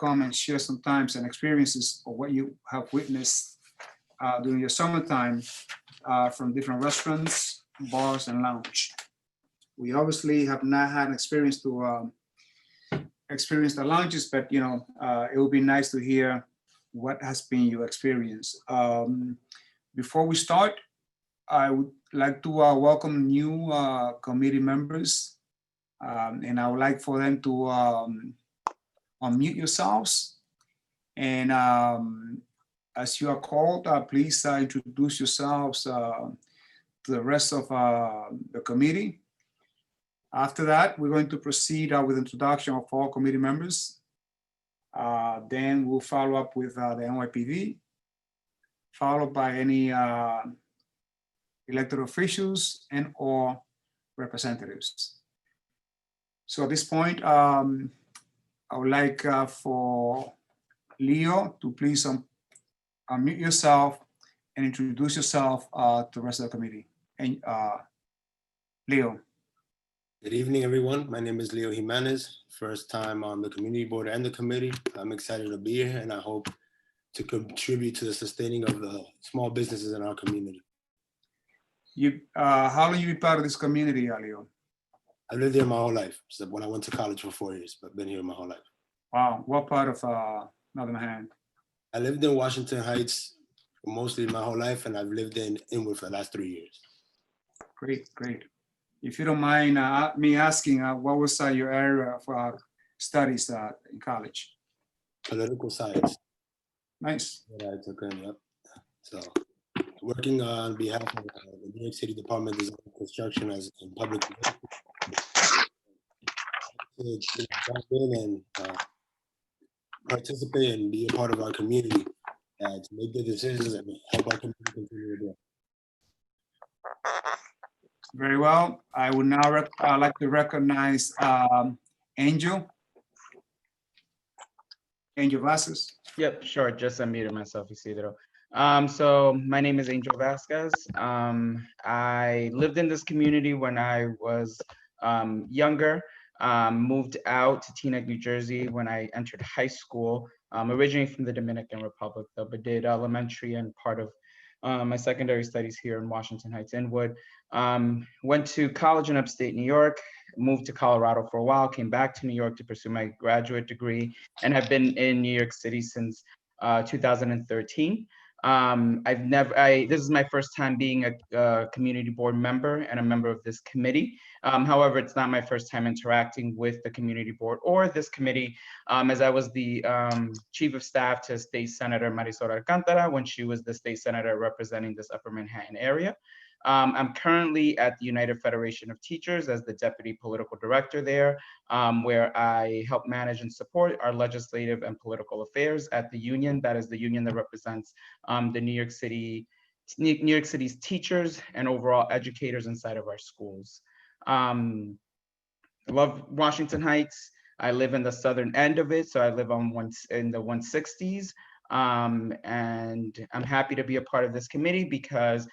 come and share sometimes and experiences of what you have witnessed during your summertime from different restaurants, bars, and lounge. We obviously have not had an experience to experience the lounges, but it would be nice to hear what has been your experience. Before we start, I would like to welcome new committee members, and I would like for them to unmute yourselves. And as you are called, please introduce yourselves to the rest of the committee. After that, we're going to proceed with introduction of all committee members. Then we'll follow up with the NYPD, followed by any elected officials and or representatives. So at this point, I would like for Leo to please unmute yourself and introduce yourself to the rest of the committee. And Leo. Good evening, everyone. My name is Leo Jimenez. First time on the community board and the committee. I'm excited to be here, and I hope to contribute to the sustaining of the small businesses in our community. How long have you been part of this community, Leo? I've lived here my whole life, except when I went to college for 4 years, but been here my whole life. Wow, what part of Northern Manhattan? I lived in Washington Heights mostly my whole life, and I've lived in Inwood for the last 3 years. Great, great. If you don't mind me asking, what was your area of studies in college? Political science. Nice. That I took in, yep. So, working on behalf of the New York City Department of Design and Construction as in public to jump in and participate and be a part of our community to make good decisions and help our community continue to grow. Very well. I would now like to recognize Angel Vasquez. Yep, sure. Just unmuted myself, Isidro. So my name is Angel Vasquez. I lived in this community when I was younger. Moved out to Teaneck, New Jersey when I entered high school. Originally from the Dominican Republic, though, but did elementary and part of my secondary studies here in Washington Heights, Inwood. Went to college in upstate New York, moved to Colorado for a while, came back to New York to pursue my graduate degree, and have been in New York City since 2013. This is my first time being a community board member and a member of this committee. However, it's not my first time interacting with the community board or this committee, as I was the chief of staff to State Senator Marisol Alcantara when she was the state senator representing this Upper Manhattan area. I'm currently at the United Federation of Teachers as the deputy political director there, where I help manage and support our legislative and political affairs at the union. That is the union that represents the New York City's teachers and overall educators inside of our schools. I love Washington Heights. I live in the southern end of it, so I live in the 160s. And I'm happy to be a part of this committee because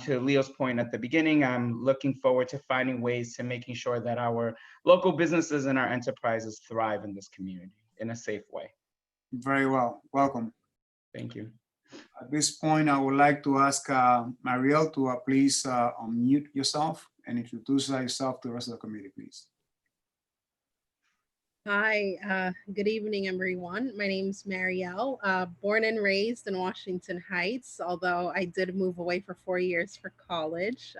to Leo's point at the beginning, I'm looking forward to finding ways to making sure that our local businesses and our enterprises thrive in this community in a safe way. Very well, welcome. Thank you. At this point, I would like to ask Mariel to please unmute yourself and introduce yourself to the rest of the committee, please. Hi, good evening, everyone. My name is Marielle, born and raised in Washington Heights, although I did move away for 4 years for college.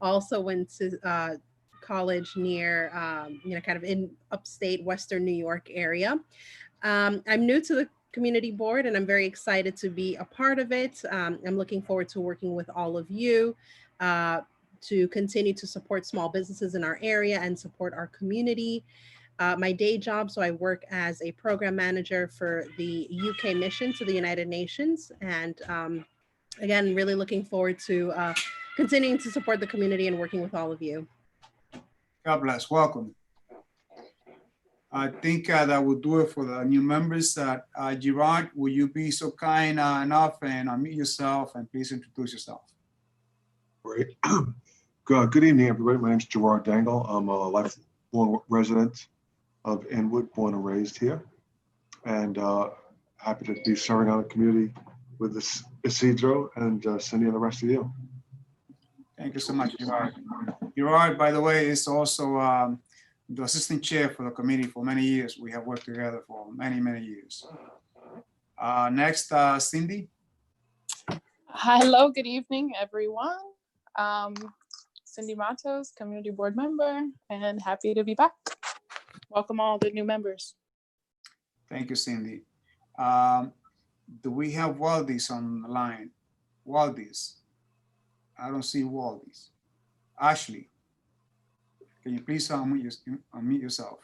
Also went to college near, kind of in upstate Western New York area. I'm new to the community board and I'm very excited to be a part of it. I'm looking forward to working with all of you to continue to support small businesses in our area and support our community. My day job, so I work as a program manager for the UK mission to the United Nations. And again, really looking forward to continuing to support the community and working with all of you. God bless, welcome. I think that will do it for the new members. Gerard, will you be so kind enough and unmute yourself and please introduce yourself. Great. Good evening, everybody. My name is Gerard Dangle. I'm a lifelong resident of Inwood, born and raised here. and happy to be serving on the community with this Isidro and Cindy and the rest of you. Thank you so much, Gerard. Gerard, by the way, is also the assistant chair for the committee for many years. We have worked together for many, many years. Next, Cindy. Hello, good evening, everyone. Cindy Matos, community board member, and happy to be back. Welcome all the new members. Thank you, Cindy. Do we have Waldis on the line? Waldis? I don't see Waldis. Ashley, can you please unmute yourself?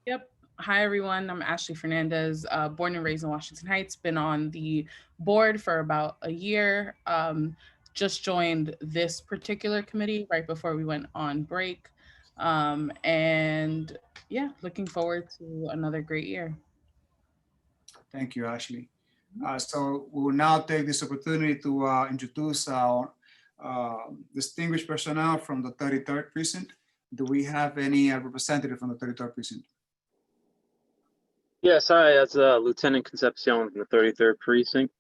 Yep. Hi, everyone. I'm Ashley Fernandez, born and raised in Washington Heights, been on the board for about a year. Just joined this particular committee right before we went on break. And yeah, looking forward to another great year. Thank you, Ashley. So we will now take this opportunity to introduce our distinguished personnel from the 33rd precinct. Do we have any representative from the 33rd precinct? Yes, hi, that's Lieutenant Concepcion from the 33rd Precinct.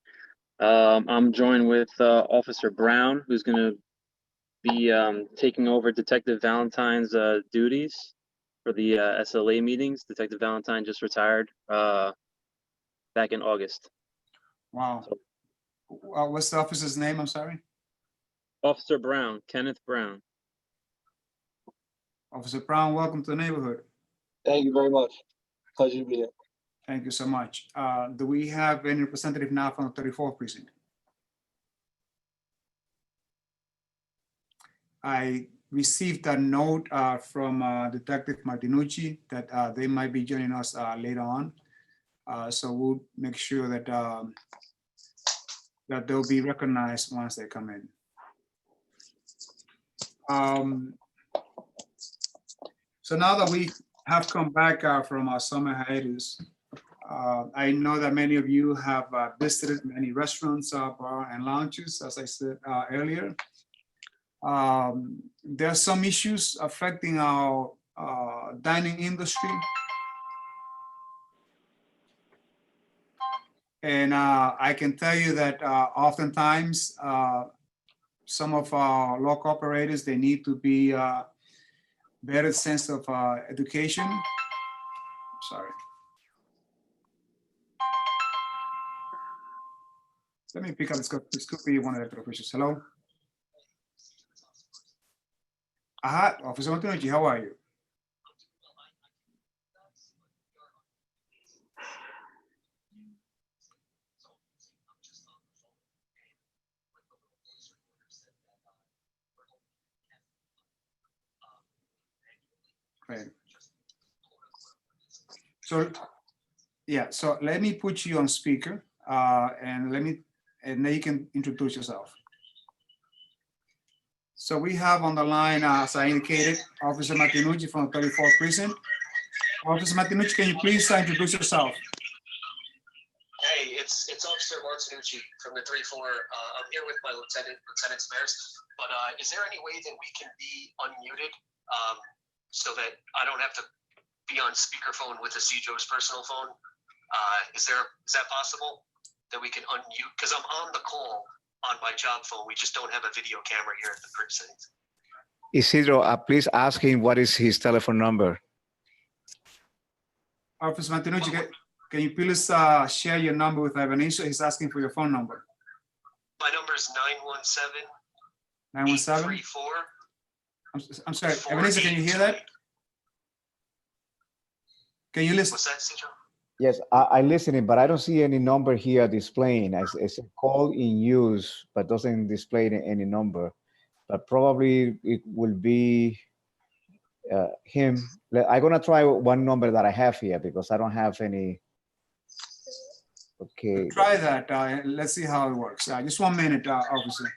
I'm joined with Officer Brown, who's going to be taking over Detective Valentine's duties for the SLA meetings. Detective Valentine just retired back in August. Wow. What's the officer's name? I'm sorry. Officer Brown, Kenneth Brown. Officer Brown, welcome to the neighborhood. Thank you very much. Pleasure to be here. Thank you so much. Do we have any representative now from the 34th precinct? I received a note from Detective Martinucci that they might be joining us later on. So we'll make sure that that they'll be recognized once they come in. So now that we have come back from our summer hiatus, I know that many of you have visited many restaurants, bar and lounges, as I said earlier. There are some issues affecting our dining industry. And I can tell you that oftentimes some of our local operators, they need to be better sense of education. Sorry. Let me pick up this could be one of the elected officials. Hello. Aha, Officer Martinucci, how are you? Great. So, yeah, so let me put you on speaker and then you can introduce yourself. So we have on the line, as I indicated, Officer Martinucci from the 34th Precinct. Officer Martinucci, can you please introduce yourself? Hey, it's Officer Martinucci from the 34. I'm here with my lieutenant's mares. But is there any way that we can be unmuted so that I don't have to be on speakerphone with Isidro's personal phone? Is that possible? That we can unmute, because I'm on the call on my job phone. We just don't have a video camera here at the precinct. Isidro, please ask him what is his telephone number. Officer Martinucci, can you please share your number with Ebenezer? He's asking for your phone number. My number is 917. 917? 834. I'm sorry, Ebenezer, can you hear that? Can you listen? What's that, Isidro? Yes, I'm listening, but I don't see any number here displaying. It's a call in use, but doesn't display any number. But probably it will be him. I'm gonna try one number that I have here because I don't have any. Okay. Try that. Let's see how it works. Just 1 minute, officer.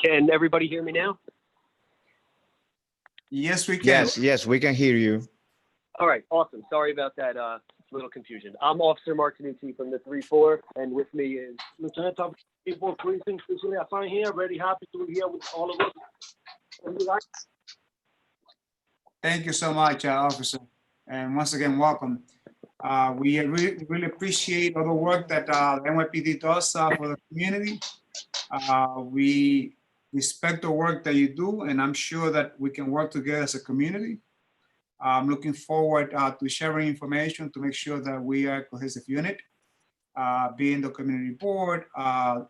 Can everybody hear me now? Yes, we can. Yes, we can hear you. All right, awesome. Sorry about that a little confusion. I'm Officer Martinucci from the 3-4, and with me is Lieutenant of 3-4 Precinct, Cecilia Assign here, ready, happy to be here with all of us. Thank you so much, Officer. And once again, welcome. We really appreciate all the work that the NYPD does for the community. We respect the work that you do, and I'm sure that we can work together as a community. I'm looking forward to sharing information to make sure that we are a cohesive unit, being the community board,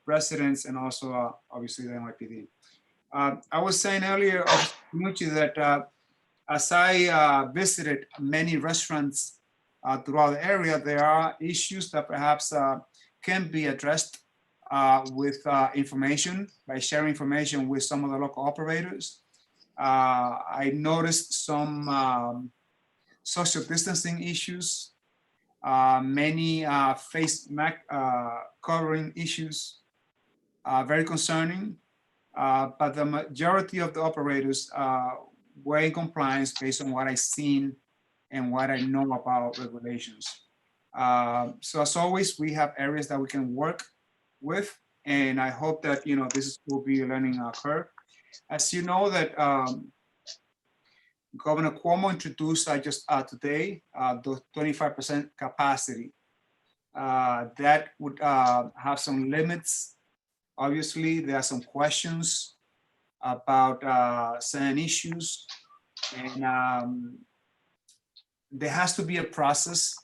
residents, and also obviously the NYPD. I was saying earlier, that as I visited many restaurants throughout the area, there are issues that perhaps can be addressed with information, by sharing information with some of the local operators. I noticed some social distancing issues, many face mask covering issues, very concerning. But the majority of the operators were in compliance based on what I've seen and what I know about regulations. So as always, we have areas that we can work with, and I hope that this will be a learning curve. As you know that Governor Cuomo introduced just today the 25% capacity. That would have some limits. Obviously, there are some questions about certain issues, and there has to be a process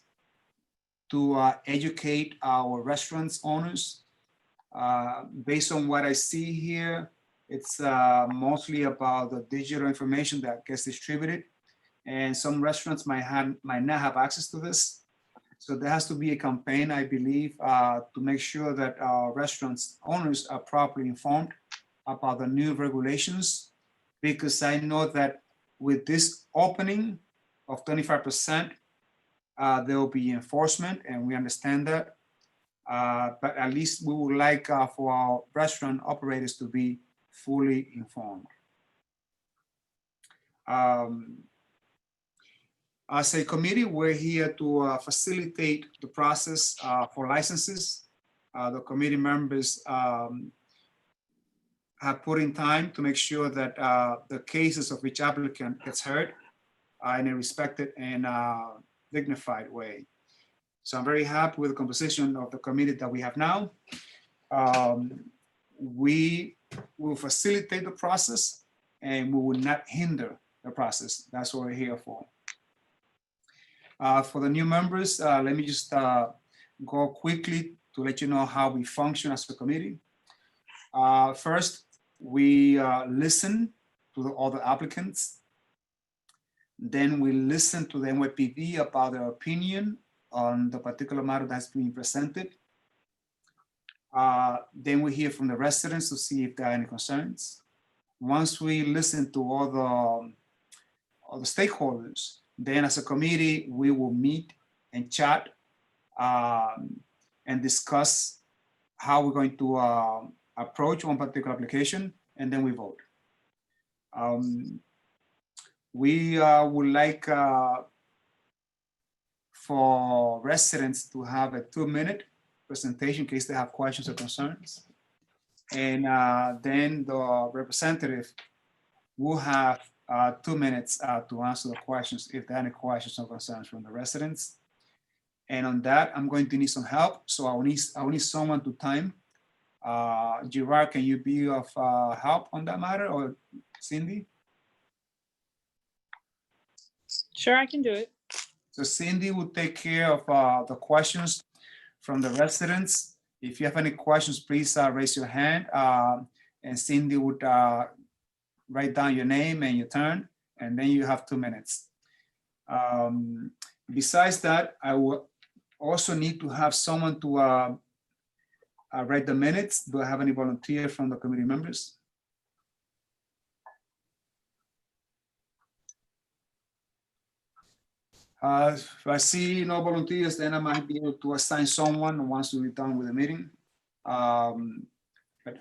to educate our restaurants owners. Based on what I see here, it's mostly about the digital information that gets distributed, and some restaurants might not have access to this. So there has to be a campaign, I believe, to make sure that our restaurants owners are properly informed about the new regulations, because I know that with this opening of 25%, there will be enforcement, and we understand that. But at least we would like for our restaurant operators to be fully informed. As a committee, we're here to facilitate the process for licenses. The committee members have put in time to make sure that the cases of each applicant gets heard in a respected and dignified way. So I'm very happy with the composition of the committee that we have now. We will facilitate the process, and we will not hinder the process. That's what we're here for. For the new members, let me just go quickly to let you know how we function as a committee. First, we listen to all the applicants. Then we listen to the NYPD about their opinion on the particular matter that's being presented. Then we hear from the residents to see if there are any concerns. Once we listen to all the stakeholders, then as a committee, we will meet and chat and discuss how we're going to approach one particular application, and then we vote. We would like for residents to have a 2-minute presentation in case they have questions or concerns. And then the representative will have 2 minutes to answer the questions if there are any questions or concerns from the residents. And on that, I'm going to need some help. So I will need someone to time. Gerard, can you be of help on that matter, or Cindy? Sure, I can do it. So Cindy will take care of the questions from the residents. If you have any questions, please raise your hand, and Cindy would write down your name and your turn, and then you have 2 minutes. Besides that, I will also need to have someone to write the minutes. Do I have any volunteer from the committee members? If I see no volunteers, then I might be able to assign someone once we're done with the meeting. But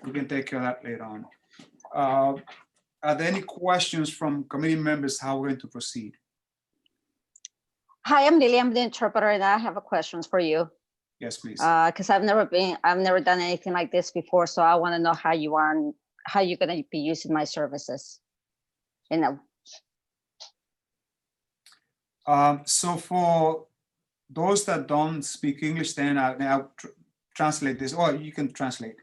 we can take care of that later on. Are there any questions from committee members how we're going to proceed? Hi, I'm Lily. I'm the interpreter, and I have a questions for you. Yes, please. Because I've never done anything like this before, so I want to know how you're gonna be using my services. You know. So for those that don't speak English, then I'll translate this, or you can translate.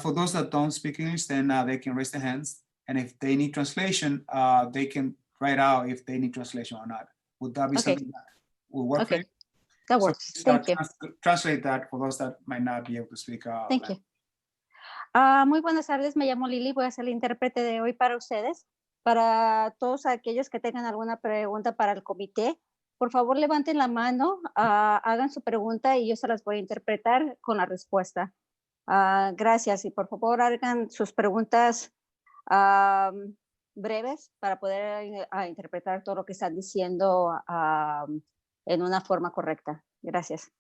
For those that don't speak English, then they can raise their hands. And if they need translation, they can write out if they need translation or not. Would that be something that will work for you? That works. So Thank you. Translate that for those that might not be able to speak. Thank you. Muy buenas tardes, me llamo Lili, voy a ser el intérprete de hoy para ustedes. Para todos aquellos que tengan alguna pregunta para el comité, por favor levanten la mano, hagan su pregunta y yo se las voy a interpretar con la respuesta. Gracias y por favor hagan sus preguntas breves para poder interpretar todo lo que están diciendo en una forma correcta. Gracias.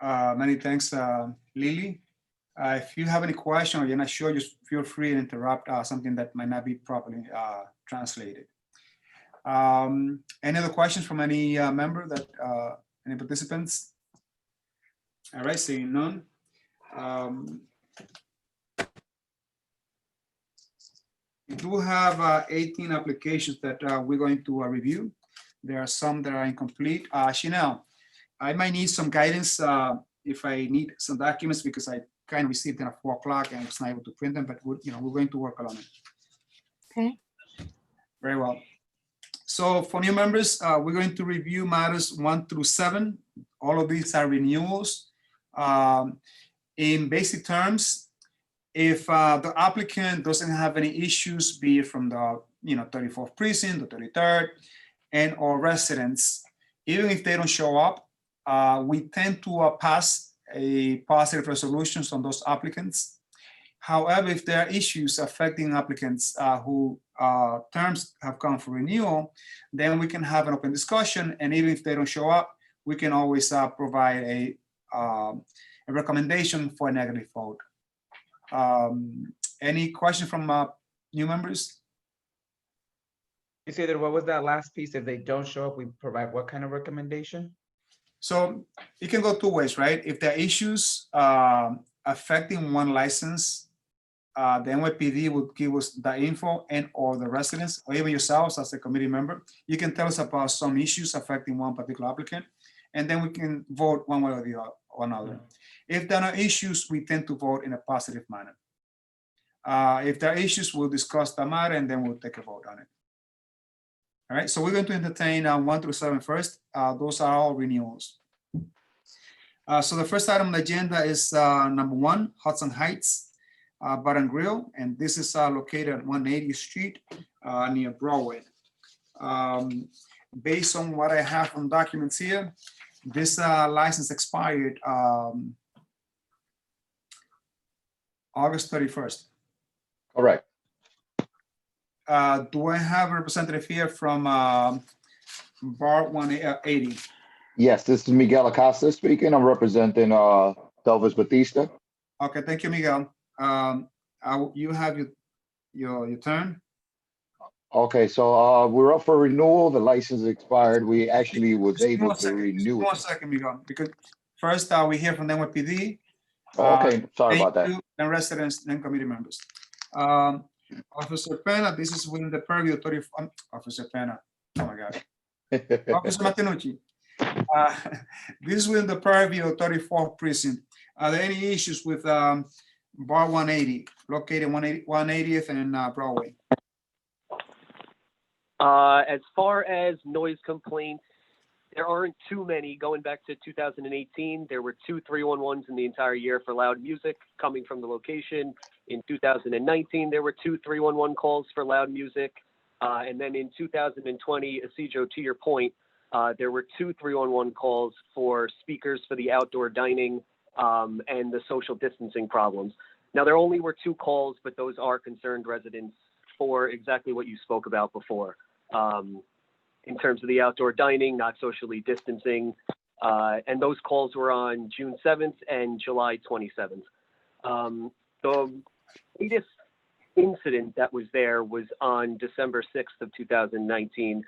Many thanks, Lily. If you have any question or you're not sure, just feel free to interrupt something that might not be properly translated. Any other questions from any member any participants? All right, seeing none. We do have 18 applications that we're going to review. There are some that are incomplete. Chanel, I might need some guidance if I need some documents because I kind of received them at 4 o'clock and was not able to print them, but we're going to work on it. Okay. Very well. So for new members, we're going to review matters 1 through 7. All of these are renewals. In basic terms, if the applicant doesn't have any issues, be it from the 34th precinct, the 33rd, and or residents, even if they don't show up, we tend to pass a positive resolutions on those applicants. However, if there are issues affecting applicants who terms have come for renewal, then we can have an open discussion, and even if they don't show up, we can always provide a recommendation for a negative vote. Any question from new members? Isidro, what was that last piece? If they don't show up, we provide what kind of recommendation? So it can go 2 ways, right? If there are issues affecting one license, the NYPD would give us the info and or the residents, or even yourselves as a committee member. You can tell us about some issues affecting one particular applicant, and then we can vote one way or the other, or another. If there are no issues, we tend to vote in a positive manner. If there are issues, we'll discuss the matter and then we'll take a vote on it. All right, so we're going to entertain 1 through 7 first. Those are all renewals. So the first item on the agenda is number 1, Hudson Heights Bar and Grill, and this is located at 180th Street near Broadway. Based on what I have from documents here, this license expired August 31st. Correct. Do I have a representative here from Bar 180? Yes, this is Miguel Acosta speaking. I'm representing Delvis Batista. Okay, thank you, Miguel. You have your turn. Okay, so we're up for renewal. The license expired. We actually was able to renew One it. second, Miguel, because first we hear from the NYPD. Okay, sorry about that. And residents and committee members. Officer Pena, this is within the purview of Officer Pena. Oh my God. Officer Martinucci. This is within the purview of 34th precinct. Are there any issues with Bar 180, located 180th and Broadway? As far as noise complaints, there aren't too many. Going back to 2018, there were 2 311s in the entire year for loud music coming from the location. In 2019, there were 2 311 calls for loud music. And then in 2020, Isidro, to your point, there were 2 311 calls for speakers for the outdoor dining and the social distancing problems. Now, there only were 2 calls, but those are concerned residents for exactly what you spoke about before. In terms of the outdoor dining, not socially distancing. And those calls were on June 7th and July 27th. The latest incident that was there was on December 6th of 2019,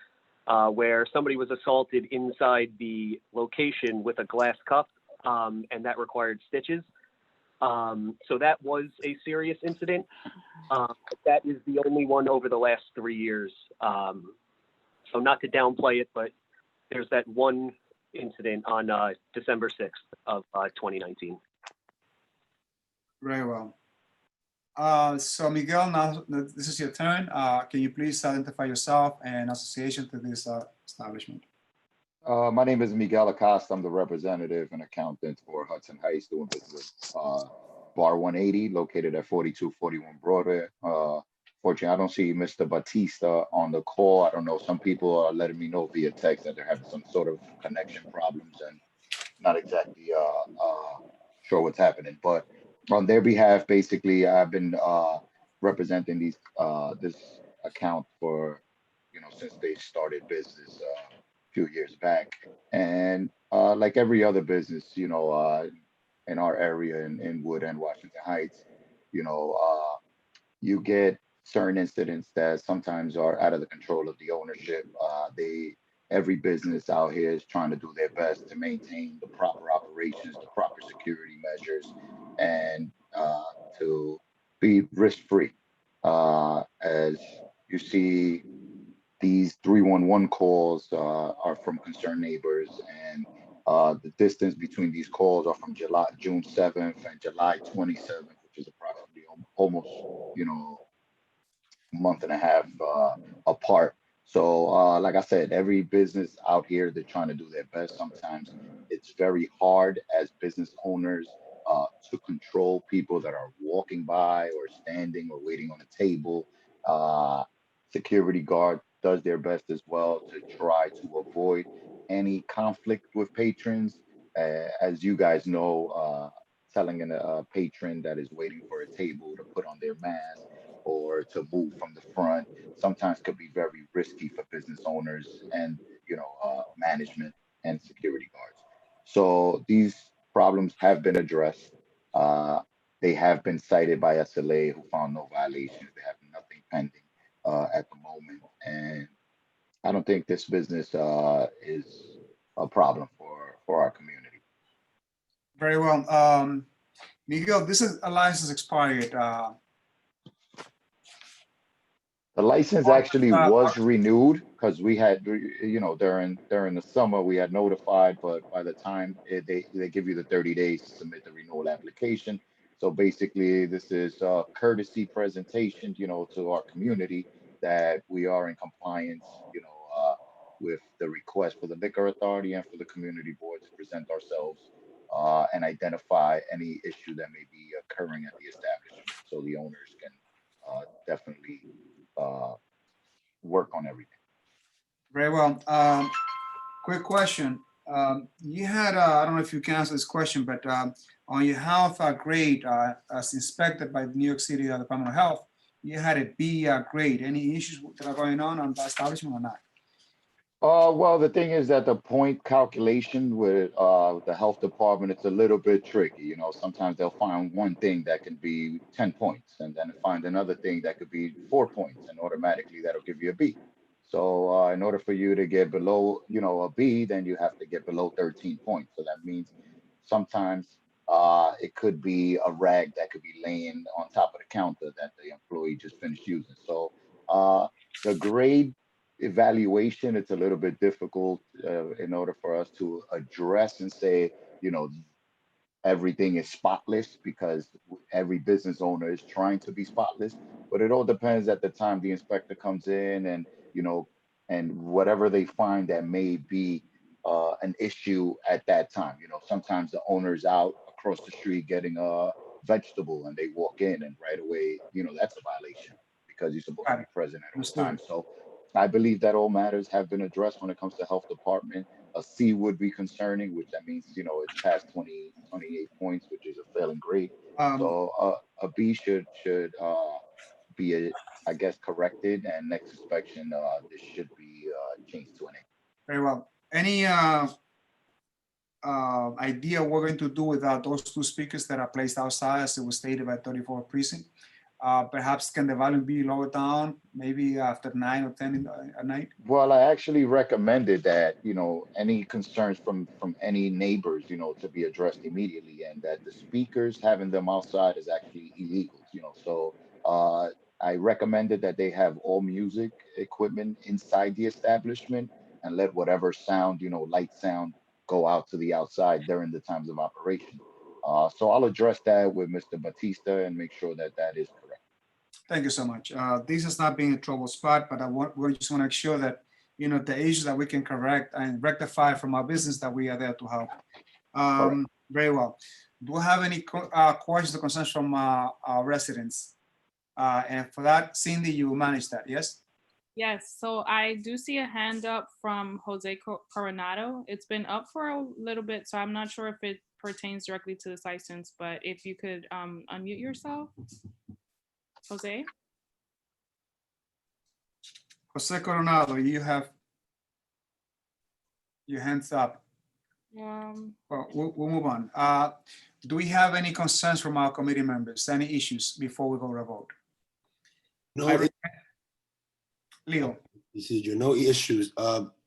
where somebody was assaulted inside the location with a glass cup, and that required stitches. So that was a serious incident. That is the only one over the last 3 years. So not to downplay it, but there's that one incident on December 6th of 2019. Very well. So Miguel, now that this is your turn. Can you please identify yourself and association to this establishment? My name is Miguel Acosta. I'm the representative and accountant for Hudson Heights, doing business with Bar 180, located at 4241 Broadway. Fortunately, I don't see Mr. Batista on the call. I don't know. Some people are letting me know via text that they're having some sort of connection problems and not exactly sure what's happening. But on their behalf, basically, I've been representing these this account for, since they started business a few years back. And like every other business, in our area in Wood and Washington Heights, you get certain incidents that sometimes are out of the control of the ownership. Every business out here is trying to do their best to maintain the proper operations, the proper security measures, and to be risk-free. As you see, these 311 calls are from concerned neighbors, and the distance between these calls are from June 7th and July 27th, which is approximately almost, a month and a half apart. So like I said, every business out here, they're trying to do their best. Sometimes it's very hard as business owners to control people that are walking by or standing or waiting on a table. Security guard does their best as well to try to avoid any conflict with patrons. As you guys know, telling a patron that is waiting for a table to put on their mask or to move from the front sometimes could be very risky for business owners and management and security guards. So these problems have been addressed. They have been cited by SLA, who found no violations. They have nothing pending at the moment, and I don't think this business is a problem for our community. Very well. Miguel, this is a license expired. The license actually was renewed because we had, during the summer, we had notified, but by the time they give you the 30 days to submit the renewal application. So basically, this is a courtesy presentation, to our community that we are in compliance, with the request for the Liquor Authority and for the community board to present ourselves and identify any issue that may be occurring at the establishment, so the owners can definitely work on everything. Very well. Quick question. You had, I don't know if you can answer this question, but on your health grade, as inspected by the New York City Department of Health, you had a B grade. Any issues that are going on that establishment or not? Well, the thing is that the point calculation with the health department, it's a little bit tricky. Sometimes they'll find one thing that can be 10 points and then find another thing that could be 4 points, and automatically that'll give you a B. So in order for you to get below, a B, then you have to get below 13 points. So that means sometimes it could be a rag that could be laying on top of the counter that the employee just finished using. So the grade evaluation, it's a little bit difficult in order for us to address and say, everything is spotless, because every business owner is trying to be spotless, but it all depends at the time the inspector comes in and, and whatever they find that may be an issue at that time. Sometimes the owner's out across the street getting a vegetable and they walk in and right away, that's a violation because you're supposed to be present at all times. So I believe that all matters have been addressed when it comes to health department. A C would be concerning, which that means, it's past 28 points, which is a failing grade. So a B should be, I guess, corrected, and next inspection, this should be changed to an A. Very well. Any idea what we're going to do with those two speakers that are placed outside, as it was stated by 34 precinct? Perhaps can the volume be lowered down, maybe after 9 or 10 at night? Well, I actually recommended that, any concerns from any neighbors, to be addressed immediately, and that the speakers having them outside is actually illegal, so I recommended that they have all music equipment inside the establishment and let whatever sound, light sound go out to the outside during the times of operation. So I'll address that with Mr. Batista and make sure that that is correct. Thank you so much. This has not been a trouble spot, but we just want to make sure that, the issues that we can correct and rectify from our business, that we are there to help. Very well. Do we have any questions or concerns from our residents? And for that, Cindy, you manage that, yes? Yes, so I do see a hand up from Jose Coronado. It's been up for a little bit, so I'm not sure if it pertains directly to this license, but if you could unmute yourself. Jose? Jose Coronado, you have your hands up. Well, we'll move on. Do we have any concerns from our committee members? Any issues before we go to vote? No, Leo. Isidro, no issues.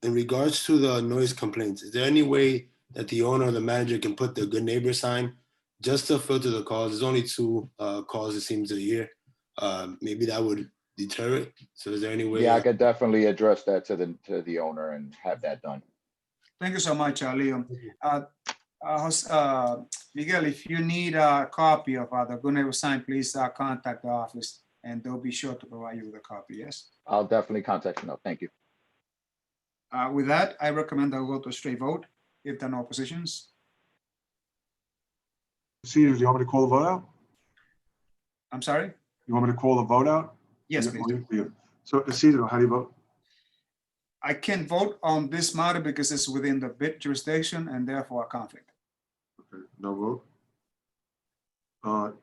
In regards to the noise complaints, is there any way that the owner or the manager can put the good neighbor sign just to filter the calls? There's only 2 calls, it seems, a year. Maybe that would deter it. So is there any way? Yeah, I could definitely address that to the owner and have that done. Thank you so much, Leo. Miguel, if you need a copy of the good neighbor sign, please contact the office and they'll be sure to provide you with a copy, yes? I'll definitely contact you now. Thank you. With that, I recommend that we go to a straight vote if there are no oppositions. Cedar, do you want me to call the vote out? I'm sorry? You want me to call the vote out? Yes, please. So Cedar, how do you vote? I can't vote on this matter because it's within the BIT jurisdiction and therefore a conflict. Okay, no vote.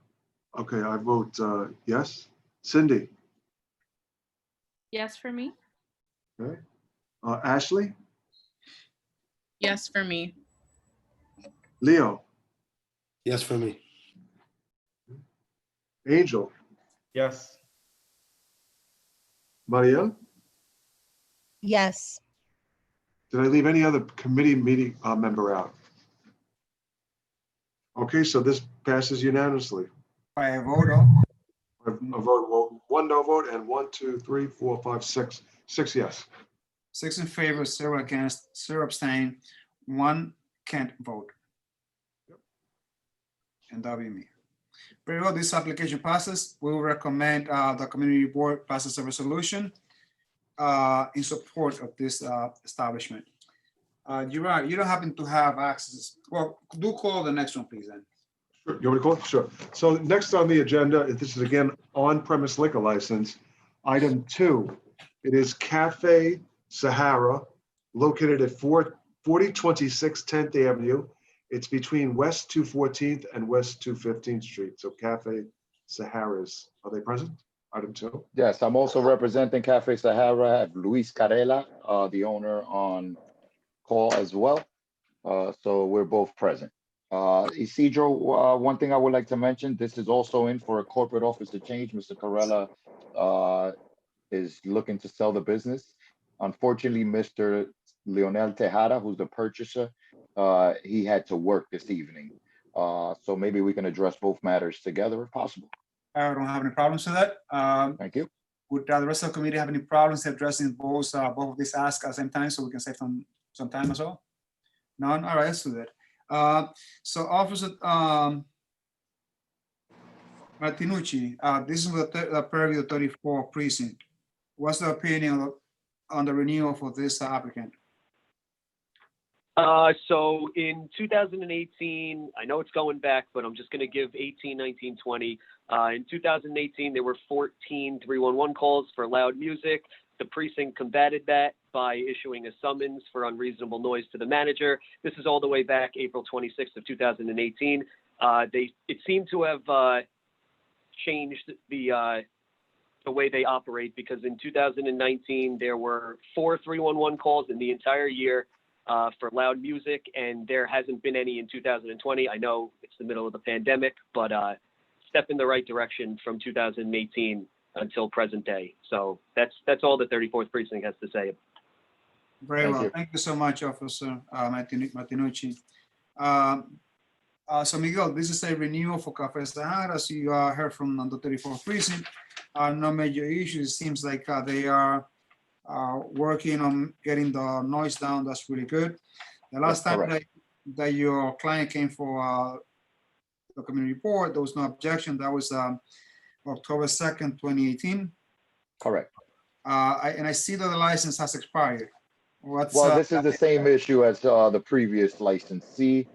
Okay, I vote yes. Cindy? Yes for me. Okay. Ashley? Yes for me. Leo? Yes for me. Angel? Yes. Mariel? Yes. Did I leave any other committee meeting member out? Okay, so this passes unanimously. By a vote of? A vote, well, 1 no vote and 1, 2, 3, 4, 5, 6. 6 yes. 6 in favor, 0 against, 0 abstain, 1 can't vote. And that'll be me. Very well, this application passes. We will recommend the community board passes a resolution in support of this establishment. Gerard, you don't happen to have access. Well, do call the next one, please, then. Sure. You want me to call it? Sure. So next on the agenda, this is again on-premise liquor license. Item 2, it is Cafe Sahara, located at 4026 10th Avenue. It's between West 214th and West 215th Street. So Cafe Sahara's, are they present? Item 2. Yes, I'm also representing Cafe Sahara. I have Luis Carela, the owner, on call as well. So we're both present. Isidro, one thing I would like to mention, this is also in for a corporate officer change. Mr. Carela is looking to sell the business. Unfortunately, Mr. Leonel Tejada, who's the purchaser, he had to work this evening. So maybe we can address both matters together if possible. I don't have any problems with that. Thank you. Would the rest of the committee have any problems addressing both of these asks at the same time so we can save some time as well? None? All right, let's do that. So Officer Martinucci, this is the purview of 34 precinct. What's the opinion on the renewal for this applicant? So in 2018, I know it's going back, but I'm just going to give 18, 19, 20. In 2018, there were 14 311 calls for loud music. The precinct combated that by issuing a summons for unreasonable noise to the manager. This is all the way back April 26th of 2018. It seemed to have changed the way they operate, because in 2019, there were 4 311 calls in the entire year for loud music, and there hasn't been any in 2020. I know it's the middle of the pandemic, but step in the right direction from 2018 until present day. So that's all the 34th precinct has to say. Very Thank well. you. Thank you so much, Officer Martinucci. So Miguel, this is a renewal for Cafe Sahara. As you heard from the 34th precinct, no major issues. It seems like they are working on getting the noise down. That's really good. The last That's time correct. that your client came for the community report, there was no objection. That was October 2nd, 2018. Correct. And I see that the license has expired. What's Well, this is the same issue as the previous licensee.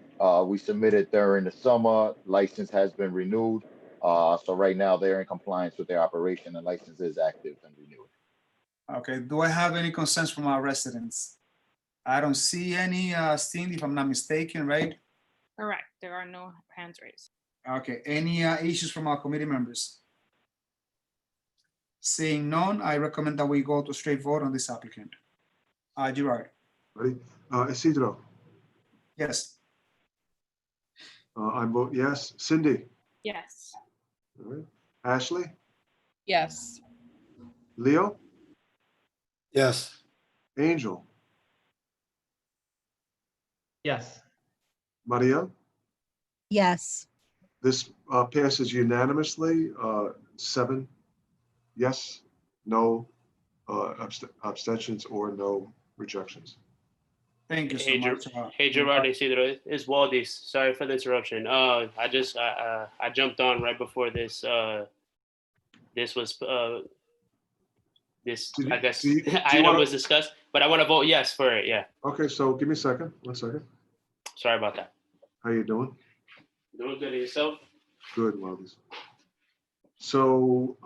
We submitted during the summer, license has been renewed. So right now they're in compliance with their operation. The license is active and renewed. Okay, do I have any concerns from our residents? I don't see any, Cindy, if I'm not mistaken, right? Correct. There are no hands raised. Okay, any issues from our committee members? Seeing none, I recommend that we go to straight vote on this applicant. Gerard, Ready? Isidro, yes. I vote yes. Cindy? Yes. All right. Ashley? Yes. Leo? Yes. Angel? Yes. Maria? Yes. This passes unanimously, 7 yes, no abstentions or no rejections. Thank you so Hey, much. Hey, Gerard Isidro, it's Waldis. Sorry for the interruption. I jumped on right before this. This was this. Do you- I guess do you item wanna- was discussed, but I want to vote yes for it. Yeah. Okay, so give me a second, 1 second. Sorry about that. How you doing? Doing good. And yourself? Good, Wildis. So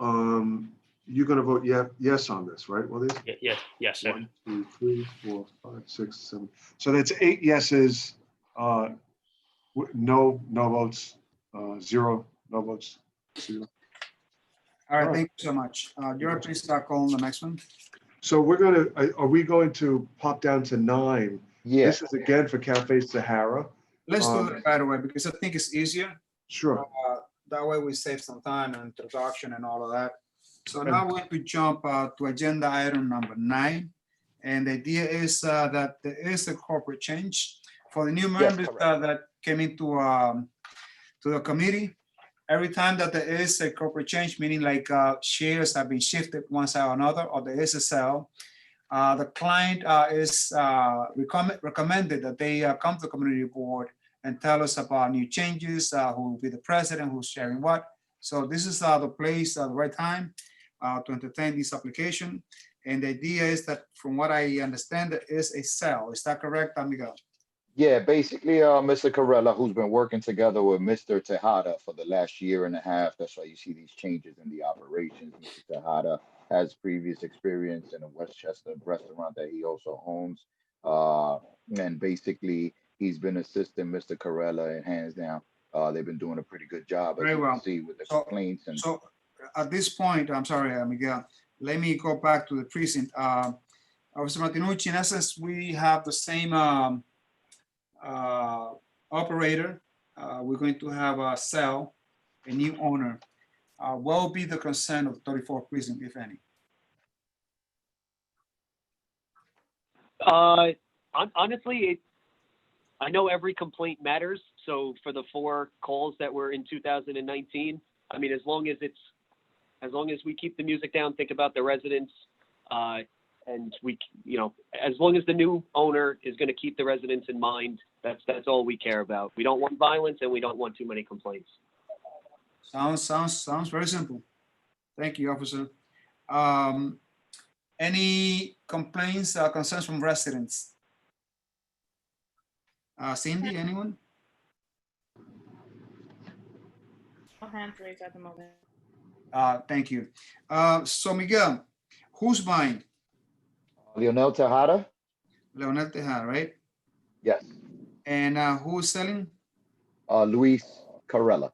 you're gonna vote yes on this, right, Wildis? Yes, sir. 1, 2, 3, 4, 5, 6, 7. So that's 8 yeses, no votes, 0 no votes. 0. All right, All right. thank you so much. Gerard, please call on the next one. So are we going to pop down to 9? Yeah. This is again for Cafe Sahara. Let's do it right away because I think it's easier. Sure. That way we save some time and introduction and all of that. So now we're going to jump to agenda item number 9. And the idea is that there is a corporate change for the new members that came into to the committee. Every time that there is a corporate change, meaning like shares have been shifted one side or another, or there is a sale, the client is recommended that they come to the community board and tell us about new changes, who will be the president, who's sharing what. So this is the place, the right time to entertain this application. And the idea is that, from what I understand, there is a sale. Is that correct, Miguel? Yeah, basically, Mr. Corella, who's been working together with Mr. Tejada for the last year and a half. That's why you see these changes in the operations. Mr. Tejada has previous experience in a Westchester restaurant that he also owns. And basically, he's been assisting Mr. Corella, and hands down, they've been doing a pretty good job, as Very you well. can see with the So- complaints. And So at this point, I'm sorry, Miguel, let me go back to the precinct. Officer Martinucci, in essence, we have the same operator. We're going to have a sale, a new owner. What will be the consent of the 34th precinct, if any? Honestly, I know every complaint matters. So for the 4 calls that were in 2019, I mean, as long as we keep the music down, think about the residents, and as long as the new owner is going to keep the residents in mind, that's all we care about. We don't want violence and we don't want too many complaints. Sounds very simple. Thank you, officer. Any complaints, concerns from residents? Cindy, anyone? No hands raised at the moment. Thank you. So Miguel, who's buying? Leonel Tejada? Leonel Tejada, right? Yes. And who's selling? Luis Corella.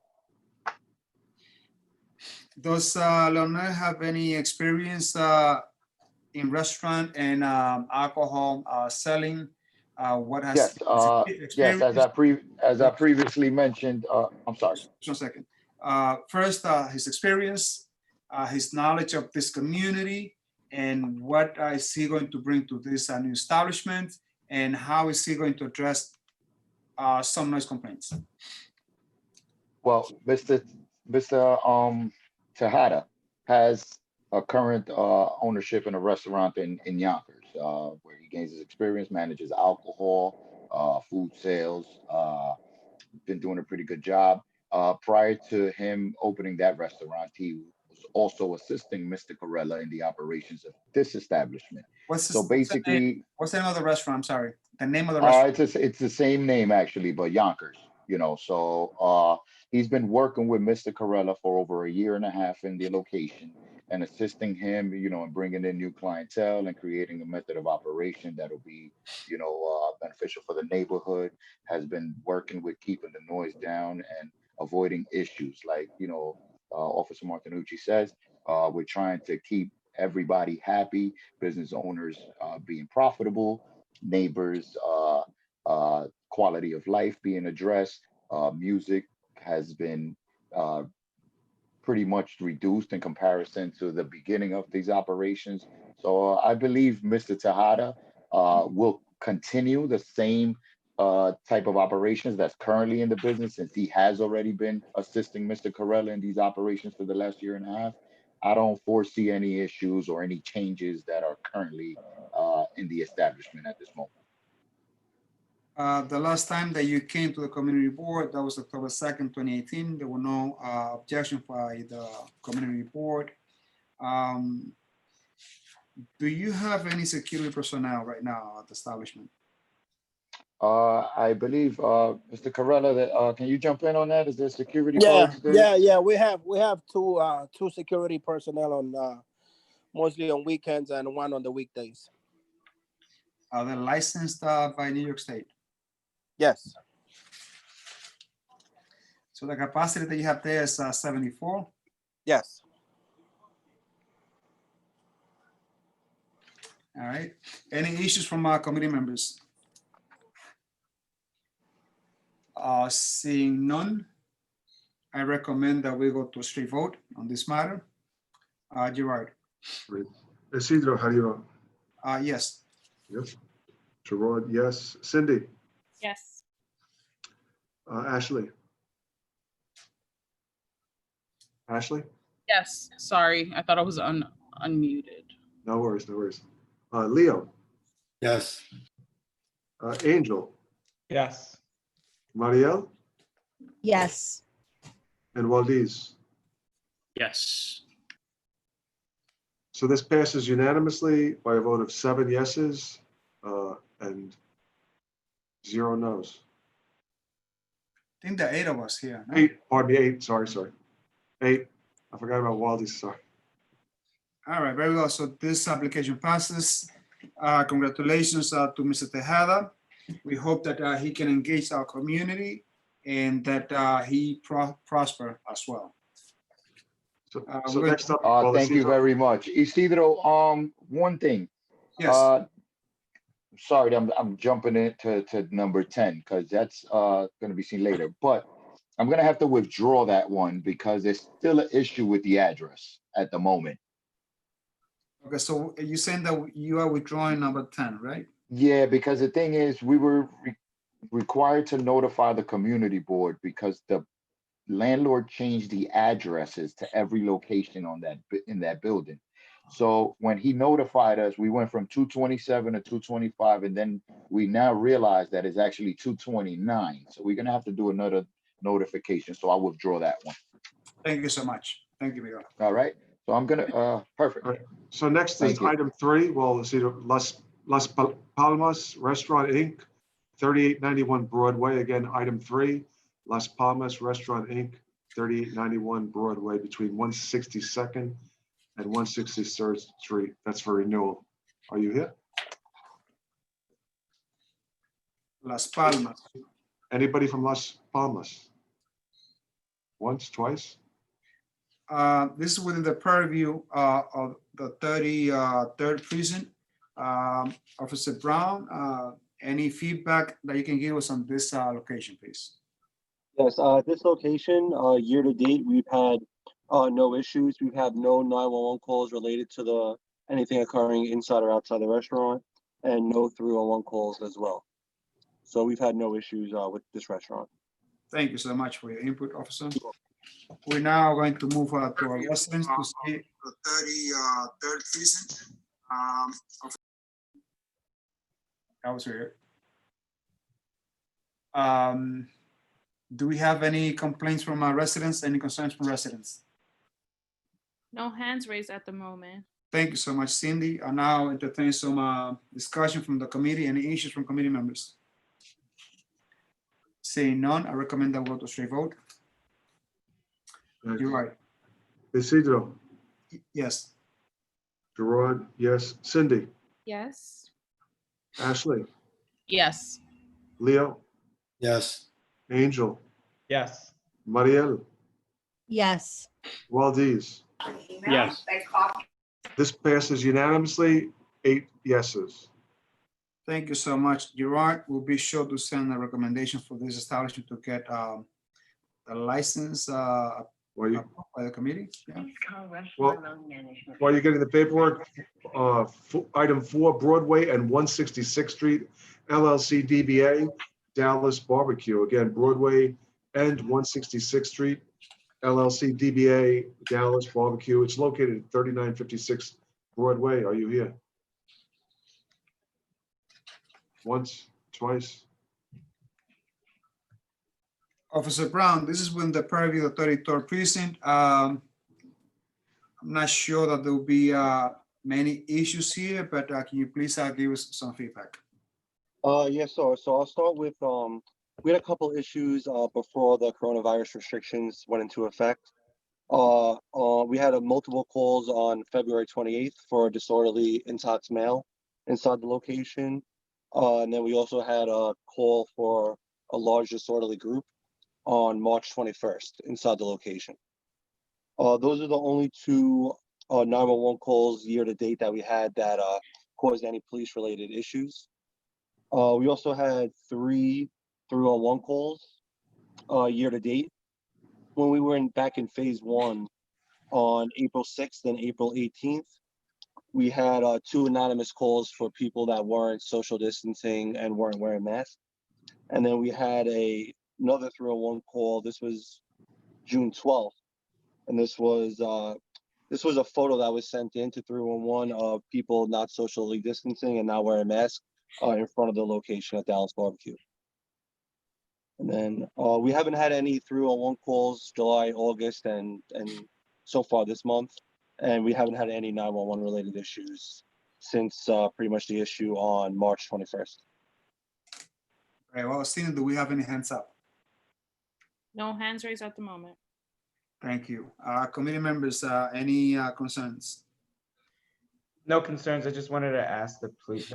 Does Leonel have any experience in restaurant and alcohol selling? What has Yes, yes. As I previously mentioned, I'm sorry. Just 1 second. First, his experience, his knowledge of this community, and what is he going to bring to this new establishment, and how is he going to address some noise complaints. Well, Mr. Tejada has a current ownership in a restaurant in Yonkers, where he gains his experience, manages alcohol, food sales, been doing a pretty good job. Prior to him opening that restaurant, he was also assisting Mr. Corella in the operations of this establishment. So basically, what's the name of the restaurant? I'm sorry, the name of the restaurant. it's the same name actually, but Yonkers. You know, so he's been working with Mr. Corella for over a year and a half in the location and assisting him, you know, and bringing in new clientele and creating a method of operation that'll be, you know, beneficial for the neighborhood. Has been working with keeping the noise down and avoiding issues like, you know, Officer Martinucci says. We're trying to keep everybody happy, business owners being profitable, neighbors, quality of life being addressed. Music has been pretty much reduced in comparison to the beginning of these operations. So I believe Mr. Tejada will continue the same type of operations that's currently in the business, since he has already been assisting Mr. Corella in these operations for the last year and a half. I don't foresee any issues or any changes that are currently in the establishment at this moment. The last time that you came to the community board, that was October 2nd, 2018. There were no objections by the community board. Do you have any security personnel right now at the establishment? I believe Mr. Corella, that can you jump in on that? Is there security? Yeah, folks there? yeah. We have two security personnel on mostly on weekends and one on the weekdays. Are they licensed by New York State? Yes. So the capacity that you have there is 74? Yes. All right. Any issues from our committee members? Seeing none, I recommend that we go to a straight vote on this matter. Gerard? Isidro, how do you vote? Yes. Yes. Gerard, yes. Cindy? Yes. Ashley? Ashley? Yes, sorry, I thought I was unmuted. No worries, no worries. Leo? Yes. Angel? Yes. Marielle? Yes. And Waldiz? Yes. So this passes unanimously by a vote of 7 yeses and 0 noes. I think there are 8 of us here. No? 8, pardon me, 8, sorry. 8, I forgot about Waldiz, sorry. All right, very well. So this application passes. Congratulations to Mr. Tejada. We hope that he can engage our community and that he prosper as well. So next up, thank you very much. Isidro, one thing. Yes. Sorry, I'm jumping into number 10 because that's going to be seen later. But I'm going to have to withdraw that one because there's still an issue with the address at the moment. Okay, so you're saying that you are withdrawing number 10, right? Yeah, because the thing is, we were required to notify the community board because the landlord changed the addresses to every location on in that building. So when he notified us, we went from 227 to 225, and then we now realize that it's actually 229. So we're gonna have to do another notification. So I'll withdraw that one. Thank you so much. Thank you, Miguel. All right. So I'm gonna perfect. All right. So next Thank is you. item 3. Well, Las Palmas Restaurant Inc., 3891 Broadway. Again, item 3, Las Palmas Restaurant Inc., 3891 Broadway, between 162nd and 163rd Street. That's for renewal. Are you here? Las Palmas. Anybody from Las Palmas? Once, twice? This is within the purview of the 33rd precinct. Officer Brown, any feedback that you can give us on this location, please? Yes, this location, year to date, we've had no issues. We've had no 911 calls related to anything occurring inside or outside the restaurant, and no 311 calls as well. So we've had no issues with this restaurant. Thank you so much for your input, officer. We're now going to move to our residents to see the 33rd precinct. I was here. Do we have any complaints from our residents? Any concerns from residents? No hands raised at the moment. Thank you so much, Cindy. I now entertain some discussion from the committee. Any issues from committee members? Seeing none, I recommend that we go to straight vote. You're right. Isidro, Yes. Gerard, yes. Cindy, Yes. Ashley, Yes. Leo, Yes. Angel, Yes. Mariel, Yes. Waldiz. Yes. This passes unanimously, 8 yeses. Thank you so much, Gerard. We'll be sure to send a recommendation for this establishment to get the license While you- approved by the committee. Yeah. Well, while you're getting the paperwork, item 4, Broadway and 166th Street, LLC DBA, Dallas Barbecue. Again, Broadway and 166th Street, LLC DBA, Dallas Barbecue. It's located at 3956 Broadway. Are you here? Once, twice? Officer Brown, this is when the purview of the 33rd precinct. I'm not sure that there will be many issues here, but can you please give us some feedback? Yes, so I'll start with we had a couple issues before the coronavirus restrictions went into effect. We had multiple calls on February 28th for a disorderly intox male inside the location. And then we also had a call for a large disorderly group on March 21st inside the location. Those are the only two 911 calls year to date that we had that caused any police related issues. We also had 3 311 calls year to date. When we were back in phase 1 on April 6th and April 18th, we had 2 anonymous calls for people that weren't social distancing and weren't wearing masks. And then we had another 301 call. This was June 12th. And this was a photo that was sent in to 311 of people not socially distancing and not wearing masks in front of the location at Dallas Barbecue. And then we haven't had any 301 calls July, August, and so far this month. And we haven't had any 911 related issues since pretty much the issue on March 21st. Very well, Stina, do we have any hands up? No hands raised at the moment. Thank you. Committee members, any concerns? No concerns. I just wanted to ask the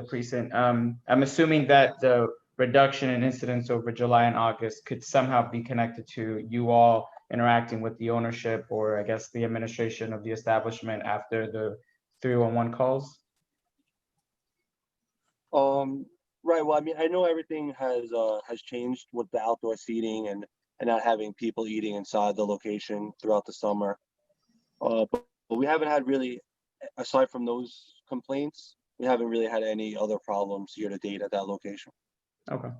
precinct. I'm assuming that the reduction in incidents over July and August could somehow be connected to you all interacting with the ownership or I guess the administration of the establishment after the 311 calls? Right. Well, I mean, I know everything has changed with the outdoor seating and not having people eating inside the location throughout the summer. But we haven't had really, aside from those complaints, we haven't really had any other problems year to date at that location. Okay.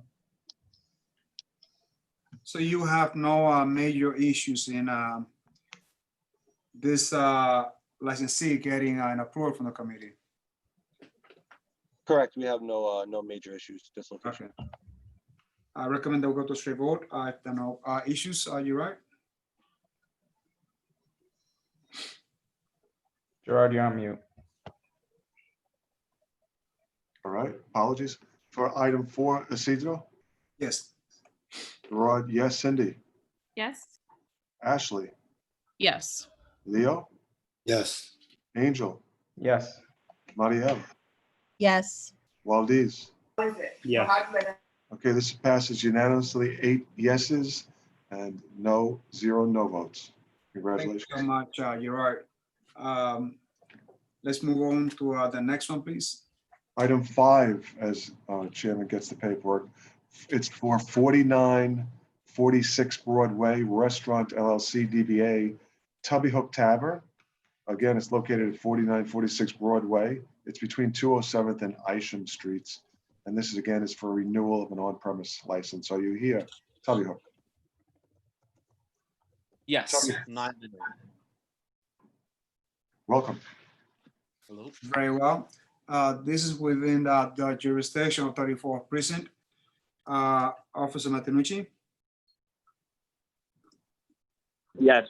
So you have no major issues in this licensee getting an approval from the committee? Correct. We have no major issues this location. Okay. I recommend that we go to straight vote. If there are no issues, are you right? Gerard, you're on mute. All right, apologies. For item 4, Isidro, Yes. Gerard, yes. Cindy, Yes. Ashley, Yes. Leo, Yes. Angel, Yes. Mariel, Yes. Waldiz. Yes. Okay, this passes unanimously, 8 yeses and 0 no votes. Thank you Congratulations. so much, Gerard. Let's move on to the next one, please. Item 5, as Chairman gets the paperwork, it's for 49 46 Broadway, Restaurant LLC, DBA Tubby Hook Tavern. Again, it's located at 4946 Broadway. It's between 207th and Isham Streets. And this is, again, is for renewal of an on-premise license. Are you here, Tubby Hook? Yes. Tubby, welcome. Hello. Very well. This is within the jurisdiction of 34th Precinct. Officer Martinucci. Yes,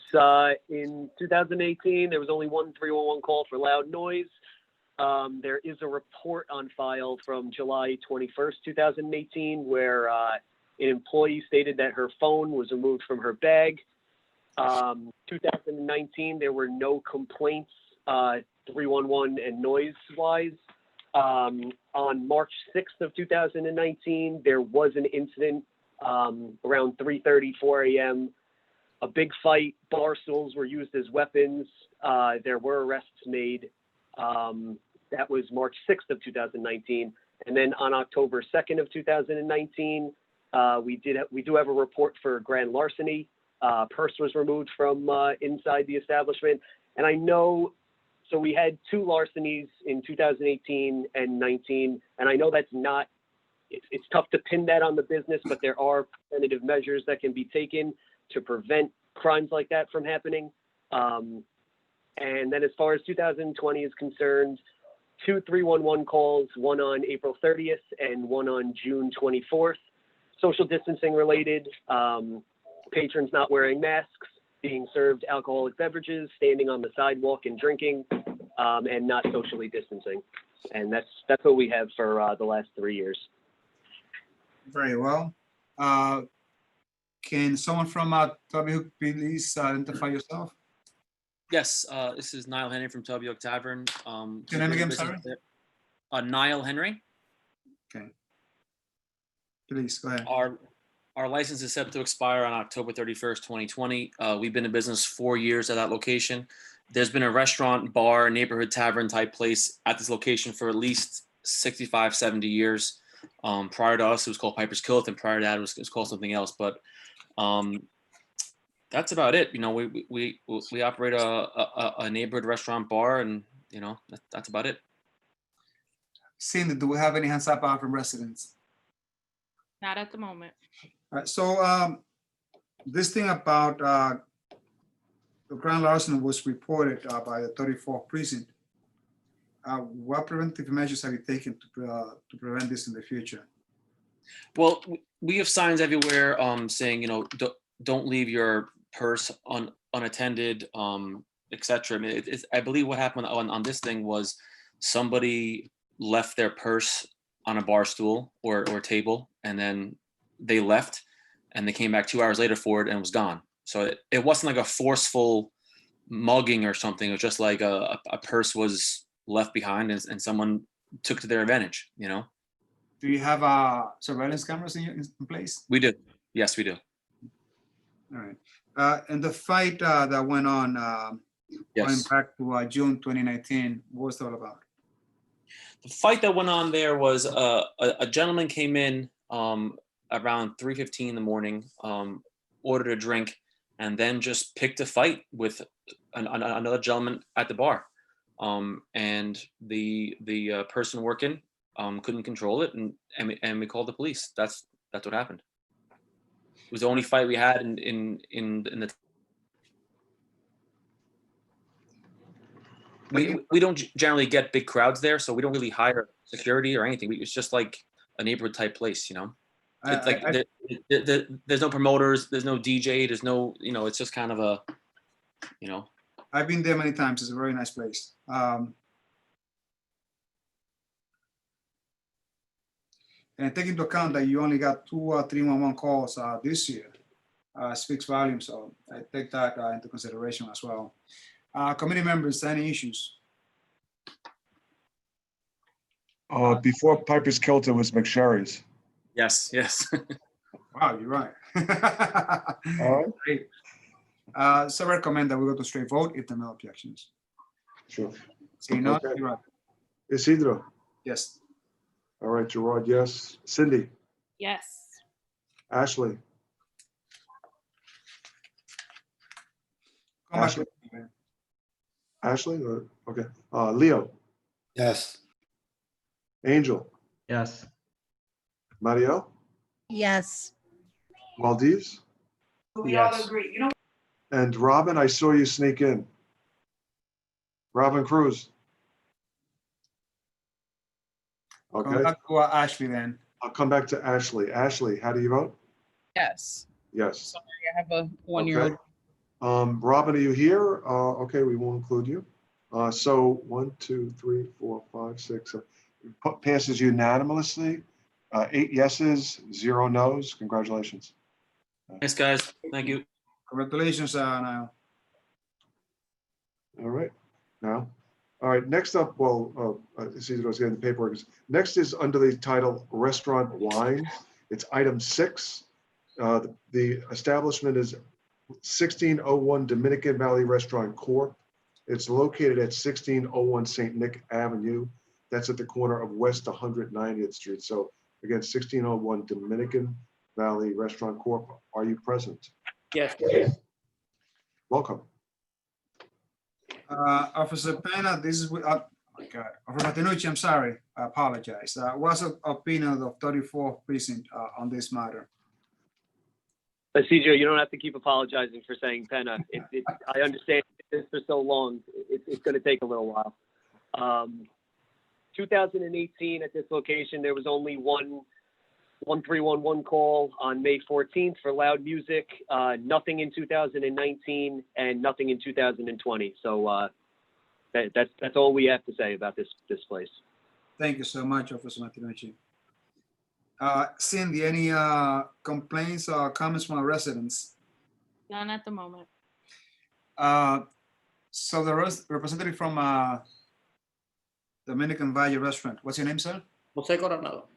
in 2018, there was only one 311 call for loud noise. There is a report on file from July 21st, 2018, where an employee stated that her phone was removed from her bag. 2019, there were no complaints, 311 and noise-wise. On March 6th of 2019, there was an incident around 3:30, 4 a.m. A big fight, bar stools were used as weapons. There were arrests made. That was March 6th of 2019. And then on October 2nd of 2019, we do have a report for grand larceny. Purse was removed from inside the establishment. And I know, so we had 2 larcenies in 2018 and 19. And I know that's not, it's tough to pin that on the business, but there are preventative measures that can be taken to prevent crimes like that from happening. And then as far as 2020 is concerned, 2 311 calls, one on April 30th and one on June 24th. Social distancing related, patrons not wearing masks, being served alcoholic beverages, standing on the sidewalk and drinking, and not socially distancing. And that's what we have for the last 3 years. Very well. Can someone from Tubby Hook please identify yourself? Yes, this is Niall Henry from Tubby Hook Tavern. Your name again, sorry? Niall Henry. Okay. Please, go ahead. Our license is set to expire on October 31st, 2020. We've been in business 4 years at that location. There's been a restaurant, bar, neighborhood tavern type place at this location for at least 65, 70 years. Prior to us, it was called Piper's Kilt, and prior to that, it was called something else. But that's about it. You know, we operate a neighborhood restaurant bar, and you know that's about it. Cindy, do we have any hands up from residents? Not at the moment. All right, so this thing about the grand larceny was reported by the 34th Precinct. What preventive measures have you taken to prevent this in the future? Well, we have signs everywhere saying, you know, don't leave your purse unattended, etc. I mean, I believe what happened on this thing was somebody left their purse on a bar stool or table, and then they left, and they came back 2 hours later for it, and it was gone. So it wasn't like a forceful mugging or something. It was just like a purse was left behind, and someone took to their advantage, you know? Do you have surveillance cameras in place? We do. Yes, we do. All right. And the fight that went on Yes. going back to June 2019, what was that all about? The fight that went on there was a gentleman came in around 3:15 in the morning, ordered a drink, and then just picked a fight with another gentleman at the bar. And the person working couldn't control it, and we called the police. That's what happened. It was the only fight we had in the. We don't generally get big crowds there, so we don't really hire security or anything. It's just like a neighborhood type place, you know. It's like there's no promoters, there's no DJ, there's no, you know, it's just kind of a, you know. I've been there many times. It's a very nice place. And take into account that you only got 2 311 calls this year, speaks volumes. So I take that into consideration as well. Committee members, any issues? Before Piper's Kilt, it was McSherry's. Yes. Wow, you're right. All right. Great. So I recommend that we go to straight vote if there are no objections. Sure. Seeing none, Okay. you're right. Isidro. Yes. All right, Gerard, yes. Cindy, Yes. Ashley, Come back Ashley? to me. Ashley, or, okay, Leo, Yes. Angel, Yes. Marielle, Yes. Maldives, We all Yes. agree. and Robin, I saw you sneak in. Robin Cruz. Come Okay, back to Ashley then. I'll come back to Ashley. Ashley, how do you vote? Yes. Yes. Sorry, I have a 1-year-old. Okay. Robin, are you here? Okay, we won't include you. So 1, 2, 3, 4, 5, 6, 7. Passes unanimously. 8 yeses, 0 nos. Congratulations. Thanks, guys. Thank you. Congratulations, Niall. All right, now, all right, next up, well, Isidro's getting the paperwork. Next is under the title Restaurant Wine. It's item 6. The establishment is 1601 Dominican Valley Restaurant Corp. It's located at 1601 St. Nick Avenue. That's at the corner of West 190th Street. So again, 1601 Dominican Valley Restaurant Corp. Are you present? Yes. Welcome. Officer Pena, this is, oh my God, Officer Martinucci, I'm sorry, I apologize. What's the opinion of the 34th precinct on this matter? Isidro, you don't have to keep apologizing for saying Penna. I understand this for so long. It's going to take a little while. 2018 at this location, there was only one 1311 call on May 14th for loud music. Nothing in 2019 and nothing in 2020. So that's all we have to say about this place. Thank you so much, Officer Martinucci. Cindy, any complaints or comments from our residents? None at the moment. So the representative from Dominican Valley Restaurant, what's your name, sir? Jose Coronado.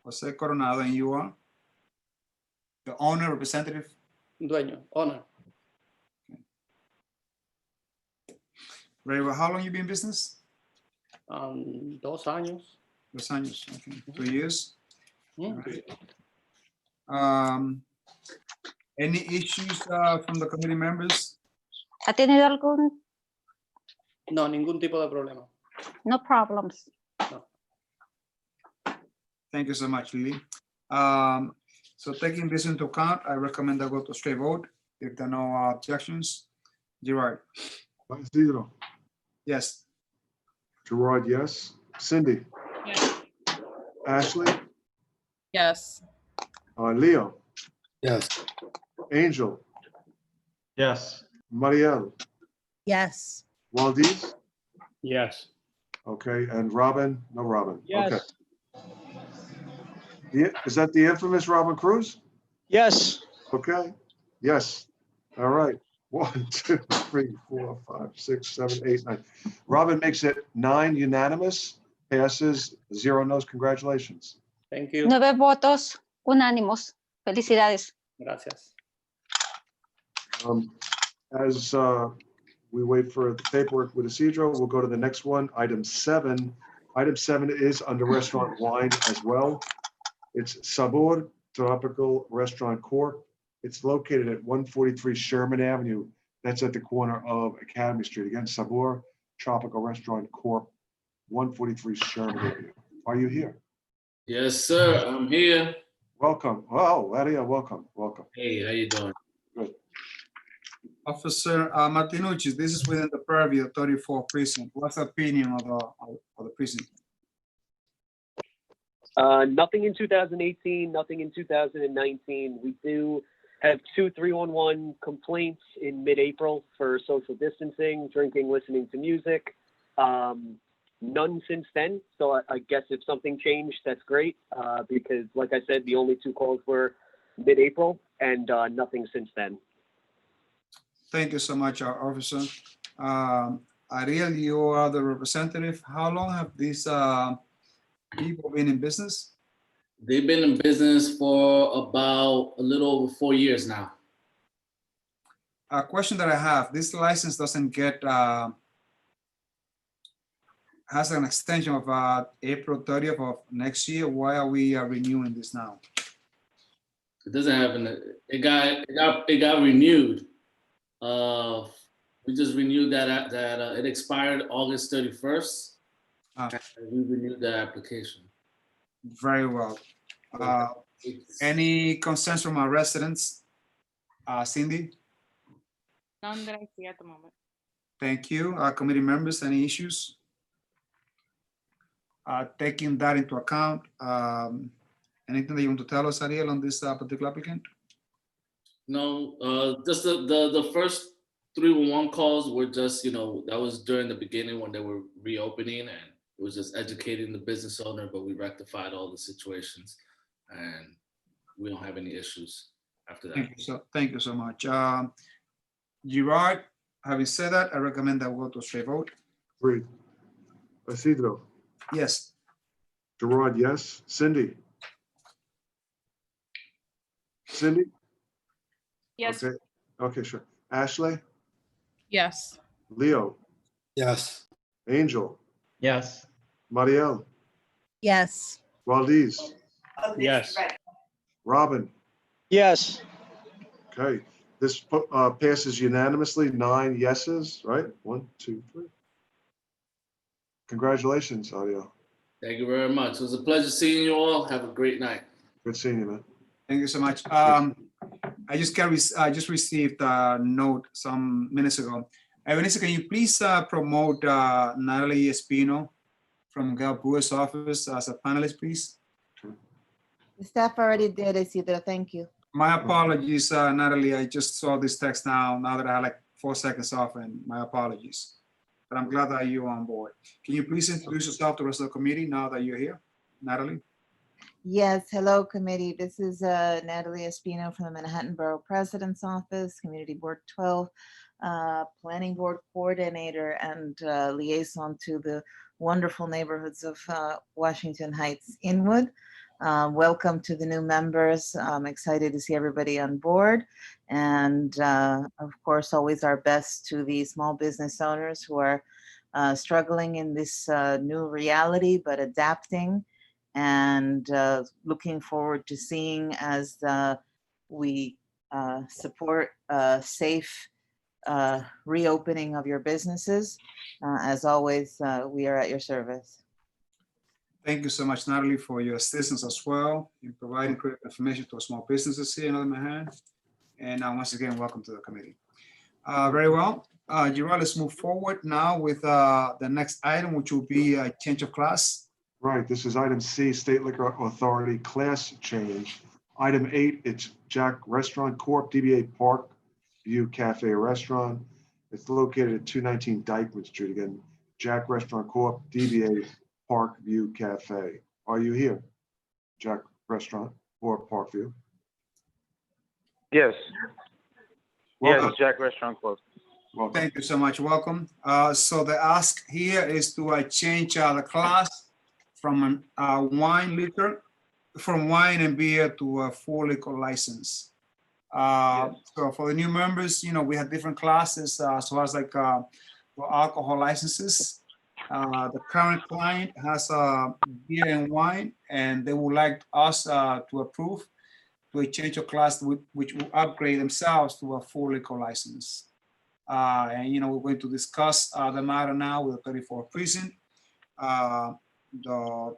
Jose Coronado, and you are the owner, representative? Dueño, owner. Very well. How long you been in business? 2 años. 2 años, okay. 2 years. Mm. Any issues from the committee members? ¿Ha tenido algún? No, ningún tipo de problema. No problems. Thank you so much, Lily. So taking this into account, I recommend I go to straight vote if there are no objections. Gerard? Isidro. Yes. Gerard, yes. Cindy? Yes. Ashley? Yes. Leo? Yes. Angel? Yes. Marielle? Yes. Waldiz? Yes. Okay, and Robin? No Robin. Yes. Okay. Is that the infamous Robin Cruz? Yes. Okay, yes. All right. 1, 2, 3, 4, 5, 6, 7, 8, 9. Robin makes it 9 unanimous, passes, 0 no's. Congratulations. Thank you. 9 votos unánimos. Felicidades. Gracias. As we wait for the paperwork with Isidro, we'll go to the next one, item 7. Item 7 is under restaurant wine as well. It's Sabor Tropical Restaurant Corp. It's located at 143 Sherman Avenue. That's at the corner of Academy Street. Again, Sabor Tropical Restaurant Corp, 143 Sherman Avenue. Are you here? Yes, sir. I'm here. Welcome. Oh, Ladia, welcome. Welcome. Hey, how you doing? Good. Officer Martinucci, this is within the purview of 34 precinct. What's the opinion of the precinct? Nothing in 2018, nothing in 2019. We do have 2 311 complaints in mid-April for social distancing, drinking, listening to music. None since then. So I guess if something changed, that's great. Because like I said, the only 2 calls were mid-April and nothing since then. Thank you so much, Officer. Ariel, you are the representative. How long have these people been in business? They've been in business for about a little over 4 years now. A question that I have, this license doesn't get, has an extension of April 30th of next year. Why are we renewing this now? It doesn't have it got renewed We just renewed that, it expired August 31st. Ah. And we renewed the application. Very well. Any concerns from our residents? Cindy, None that I see at the moment. thank you. Committee members, any issues? Taking that into account, anything that you want to tell us, Ariel, on this particular applicant? No, just the first 311 calls were just, that was during the beginning when they were reopening, and it was just educating the business owner, but we rectified all the situations and we don't have any issues after that. Thank you so much. Gerard, having said that, I recommend that we go to a straight vote. Agreed. Isidro, Yes. Gerard, yes. Cindy? Cindy? Yes. Okay, okay, sure. Ashley? Yes. Leo? Yes. Angel? Yes. Marielle? Yes. Valdez? Yes. Robin? Yes. Okay, this passes unanimously, 9 yeses, right? 1, 2, 3. Congratulations, Audio. Thank you very much. It was a pleasure seeing you all. Have a great night. Good seeing you, man. Thank you so much. I just received a note some minutes ago. Vanessa, can you please promote Natalie Espino from Gal Brewer's office as a panelist, please? The staff already did, Isidro. Thank you. My apologies, Natalie. I just saw this text now that I had like 4 seconds off, and my apologies. But I'm glad that you're on board. Can you please introduce yourself to the rest of the committee now that you're here, Natalie? Yes, hello, committee. This is Natalie Espino from the Manhattan Borough President's Office, Community Board 12, Planning Board Coordinator and liaison to the wonderful neighborhoods of Washington Heights, Inwood. Welcome to the new members. I'm excited to see everybody on board. And of course, always our best to the small business owners who are struggling in this new reality, but adapting and looking forward to seeing as we support safe reopening of your businesses. As always, we are at your service. Thank you so much, Natalie, for your assistance as well in providing critical information to small businesses here in Northern Manhattan. And once again, welcome to the committee. Very well. Gerard, let's move forward now with the next item, which will be a change of class. Right, this is item C, State Liquor Authority class change. Item 8, it's Jack Restaurant Corp., DBA Park View Cafe Restaurant. It's located at 219 Dyckman Street. Again, Jack Restaurant Corp., DBA Park View Cafe. Are you here, Jack Restaurant or Parkview? Yes. Welcome. Yes, Jack Restaurant Corp. Welcome. Thank you so much. Welcome. So the ask here is to change the class from wine and beer to a full liquor license. So for the new members, we have different classes as far as like for alcohol licenses. The current client has beer and wine, and they would like us to approve to a change of class which will upgrade themselves to a full liquor license. And we're going to discuss the matter now with the 34th precinct, the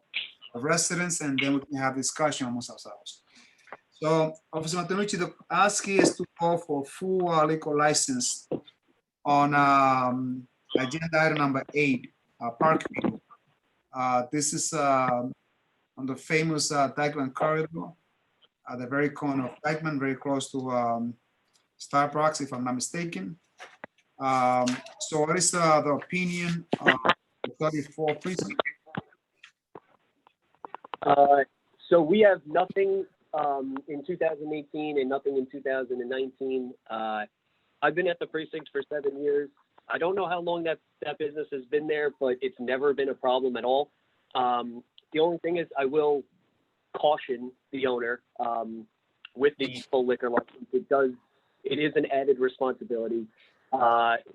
residents, and then we can have discussion amongst ourselves. So, Officer Martinucci, the ask is to call for full liquor license on agenda item number 8, Parkview. This is on the famous Dyckman corridor, at the very corner of Dyckman, very close to Starbucks, if I'm not mistaken. So what is the opinion of the 34th precinct? So we have nothing in 2018 and nothing in 2019. I've been at the precinct for 7 years. I don't know how long that business has been there, but it's never been a problem at all. The only thing is I will caution the owner with the full liquor license. It is an added responsibility.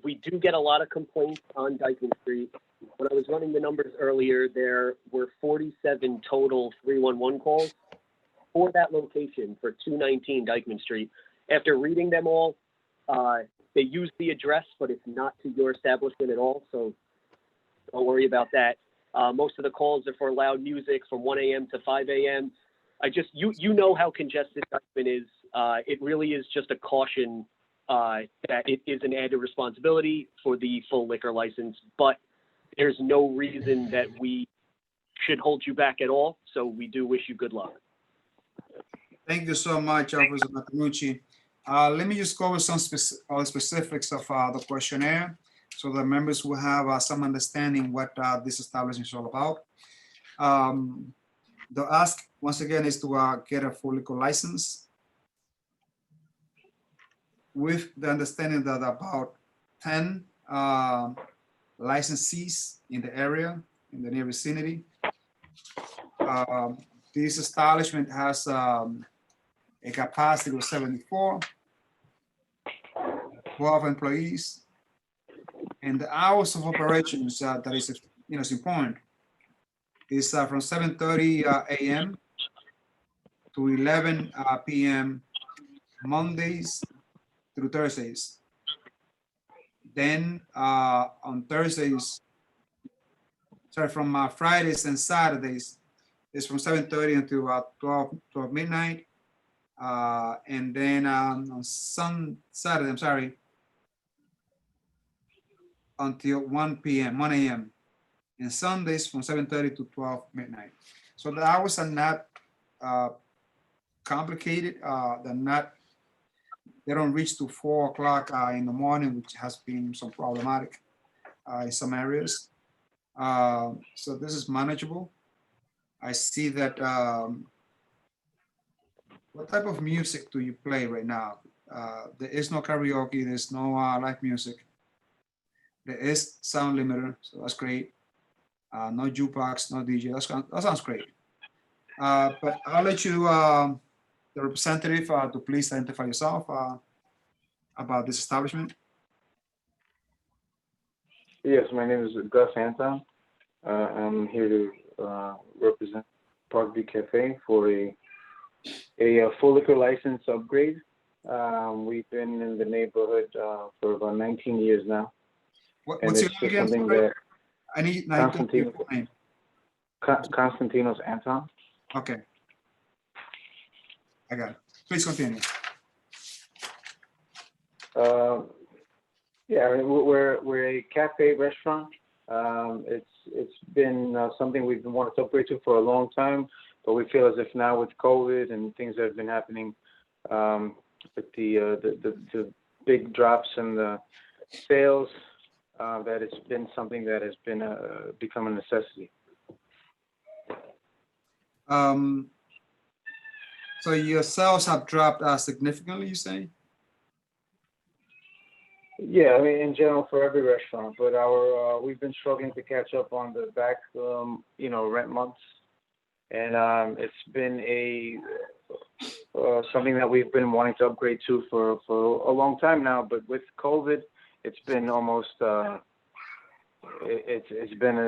We do get a lot of complaints on Dyckman Street. When I was running the numbers earlier, there were 47 total 311 calls for that location for 219 Dyckman Street. After reading them all, they use the address, but it's not to your establishment at all. So don't worry about that. Most of the calls are for loud music from 1 a.m. to 5 a.m. You know how congested Dyckman is. It really is just a caution that it is an added responsibility for the full liquor license, but there's no reason that we should hold you back at all. So we do wish you good luck. Thank you so much, Officer Martinucci. Let me just go over some specifics of the questionnaire so the members will have some understanding what this establishment is all about. The ask, once again, is to get a full liquor license with the understanding that about 10 licensees in the area, in the near vicinity. This establishment has a capacity of 74, 12 employees, and the hours of operations that is, is important is from 7:30 a.m. to 11 p.m. Mondays through Thursdays. Then on Thursdays, from Fridays and Saturdays, it's from 7:30 until 12 midnight. And then on Saturday, until 1 a.m. And Sundays from 7:30 to 12 midnight. So the hours are not complicated. They don't reach to 4 o'clock in the morning, which has been some problematic in some areas. So this is manageable. I see that. What type of music do you play right now? There is no karaoke. There's no live music. There is sound limiter, so that's great. No jukebox, no DJ. That sounds great. But I'll let you, the representative, to please identify yourself about this establishment. Yes, my name is Gus Anton. I'm here to represent Parkview Cafe for a full liquor license upgrade. We've been in the neighborhood for about 19 years now. What's your name again? That I need name. Konstantinos Anton. Okay. I got it. Please continue. Yeah, I mean, we're a cafe restaurant. It's been something we've been wanting to upgrade to for a long time, but we feel as if now with COVID and things that have been happening, with the big drops in the sales, that it's been something that has been become a necessity. So your sales have dropped significantly, you say? Yeah, I mean, in general for every restaurant, but we've been struggling to catch up on the back, rent months, and it's been something that we've been wanting to upgrade to for a long time now. But with COVID, it's been almost it's been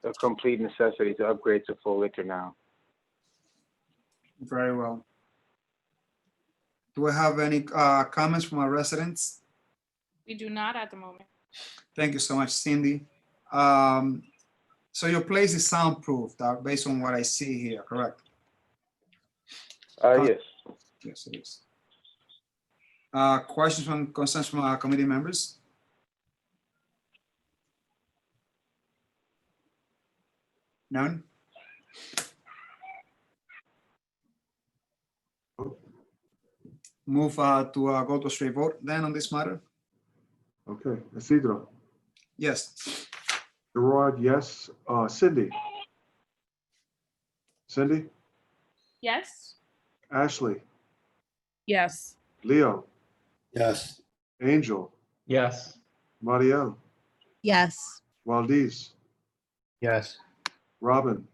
a complete necessity to upgrade to full liquor now. Very well. Do we have any comments from our residents? We do not at the moment. Thank you so much, Cindy. So your place is soundproof, based on what I see here, correct? Yes. Yes, it is. Questions concerns from our committee members? None? Move to go to a straight vote then on this matter? Okay, Isidro, Yes. Gerard, yes. Cindy? Cindy? Yes. Ashley? Yes. Leo? Yes. Angel? Yes. Mariel? Yes. Valdez? Yes. Robin?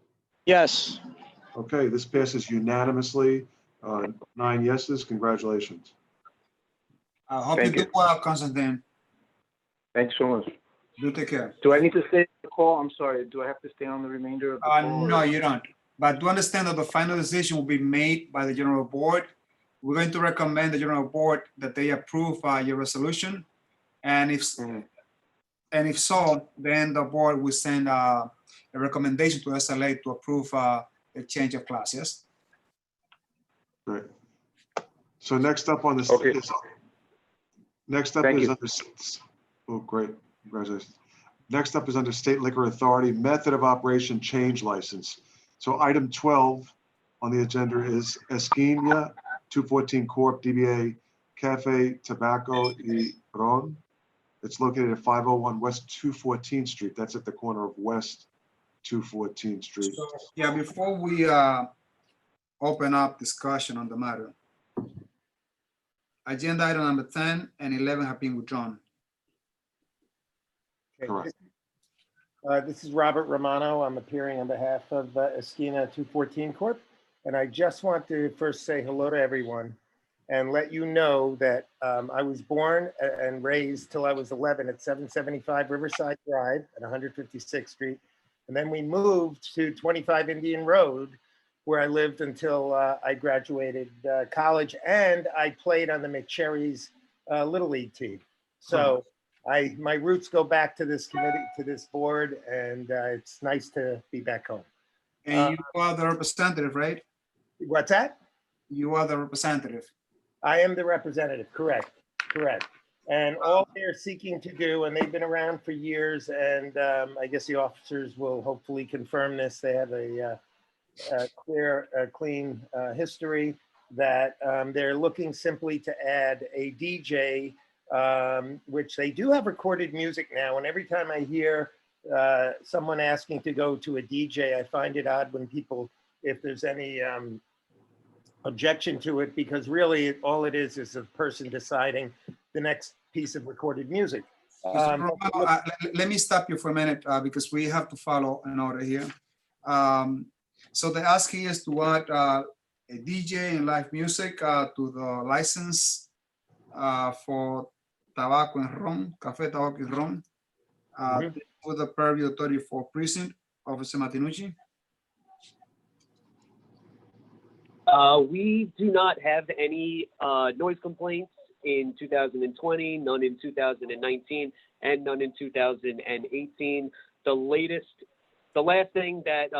Yes. Okay, this passes unanimously. 9 yeses. Congratulations. I hope Thank you do you. well, Constantine. Thanks so much. Do take care. Do I need to stay on the call? I'm sorry. Do I have to stay on the remainder of the call? No, you don't. But do understand that the final decision will be made by the general board. we're going to recommend the general board that they approve your resolution. And if so, then the board will send a recommendation to SLA to approve the change of class. Yes. Great. So next up on this. Okay. Next up Thank is you. under, oh, great, congratulations. Next up is under State Liquor Authority, method of operation change license. So item 12 on the agenda is Esquina 214 Corp. DBA Cafe Tobacco y Ron. It's located at 501 West 214th Street. That's at the corner of West 214th Street. So, yeah, before we open up discussion on the matter, agenda item number 10 and 11 have been withdrawn. Correct. This is Robert Romano. I'm appearing on behalf of Esquina 214 Corp. And I just want to first say hello to everyone and let you know that I was born and raised till I was 11 at 775 Riverside Drive at 156th Street. And then we moved to 25 Indian Road, where I lived until I graduated college, and I played on the McCherry's Little League team. So my roots go back to this committee, to this board, and it's nice to be back home. And you are the representative, right? What's that? You are the representative. I am the representative, correct. And all they're seeking to do, and they've been around for years, and I guess the officers will hopefully confirm this, they have a clear, clean history, that they're looking simply to add a DJ, which they do have recorded music now. And every time I hear someone asking to go to a DJ, I find it odd when people, if there's any objection to it, because really all it is a person deciding the next piece of recorded music. Mr. Romano, let me stop you for a minute because we have to follow an order here. So they're asking us to add a DJ and live music to the license for tobacco and rum, Cafe Tobacco and Rum, for the Purview 34 Precinct, Officer Martinucci. We do not have any noise complaints in 2020, none in 2019, and none in 2018. The last thing that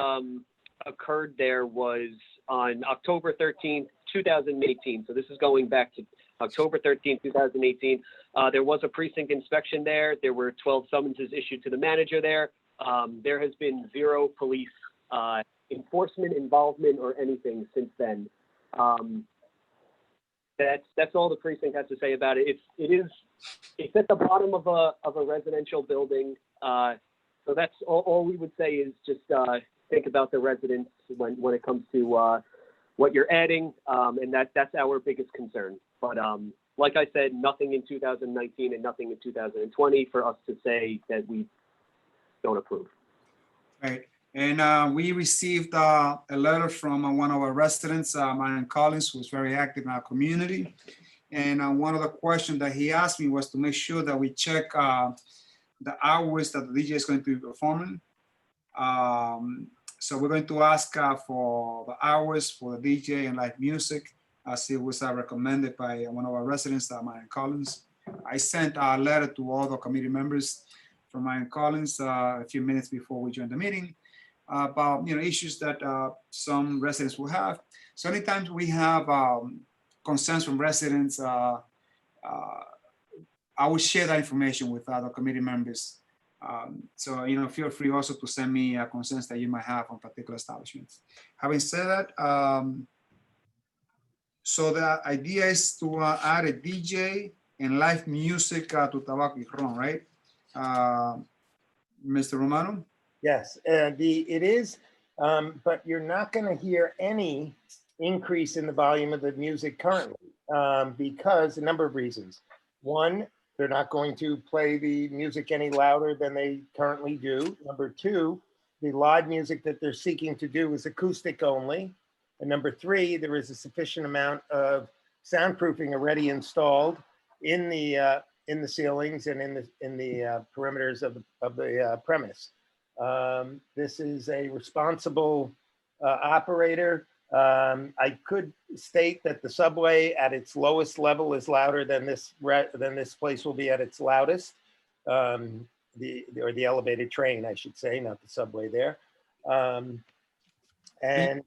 occurred there was on October 13th, 2018. So this is going back to October 13th, 2018. There was a precinct inspection there. There were 12 summonses issued to the manager there. There has been zero police enforcement involvement or anything since then. That's all the precinct has to say about it. It's at the bottom of a residential building. So that's all we would say is just think about the residents when it comes to what you're adding, and that's our biggest concern. But like I said, nothing in 2019 and nothing in 2020 for us to say that we don't approve. Right. And we received a letter from one of our residents, Marion Collins, who's very active in our community. And one of the questions that he asked me was to make sure that we check the hours that the DJ is going to be performing. So we're going to ask for the hours for the DJ and live music, as it was recommended by one of our residents, Marion Collins. I sent a letter to all the committee members from Marion Collins a few minutes before we joined the meeting about issues that some residents will have. So anytime we have concerns from residents, I will share that information with other committee members. So feel free also to send me concerns that you might have on particular establishments. Having said that, so the idea is to add a DJ and live music to Tobacco y Ron, right? Mr. Romano? Yes, it is, but you're not going to hear any increase in the volume of the music currently because a number of reasons. One, they're not going to play the music any louder than they currently do. Number two, the live music that they're seeking to do is acoustic only. And number three, there is a sufficient amount of soundproofing already installed in the ceilings and in the perimeters of the premise. This is a responsible operator I could state that the subway at its lowest level is louder than this place will be at its loudest. The elevated train, I should say, not the subway there. And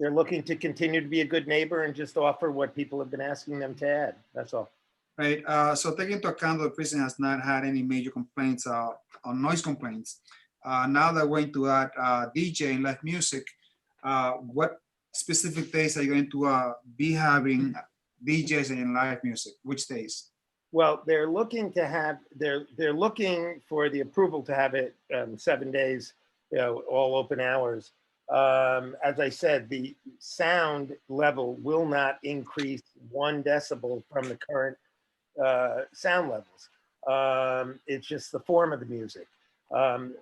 they're looking to continue to be a good neighbor and just offer what people have been asking them to add. That's all. Right. So taking into account that the prison has not had any major complaints on noise complaints, now they're going to add DJ and live music. What specific days are you going to be having DJs and live music? Which days? Well, they're looking to have, they're looking for the approval to have it 7 days, all open hours. As I said, the sound level will not increase 1 decibel from the current sound levels. It's just the form of the music.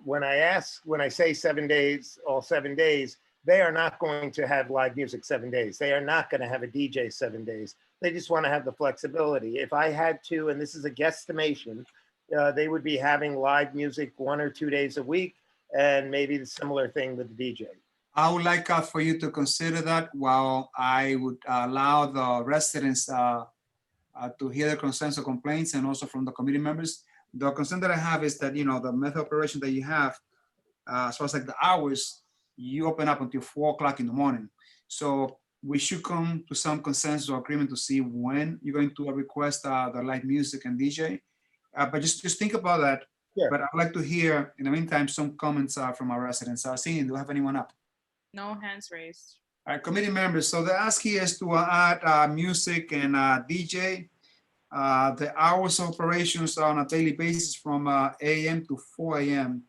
When I say 7 days, all 7 days, they are not going to have live music 7 days. They are not going to have a DJ 7 days. They just want to have the flexibility. If I had to, and this is a guesstimation, they would be having live music 1 or 2 days a week, and maybe the similar thing with the DJ. I would like for you to consider that, while I would allow the residents to hear the concerns or complaints, and also from the committee members. The concern that I have is that, the method of operation that you have, as far as like the hours, you open up until 4 o'clock in the morning. So we should come to some consensus or agreement to see when you're going to request the live music and DJ. But just think about that. Yeah. But I'd like to hear, in the meantime, some comments from our residents. Seeing, do you have anyone up? No hands raised. All right, committee members. So the ask here is to add music and DJ. The hours of operations are on a daily basis from 8 a.m. to 4 a.m.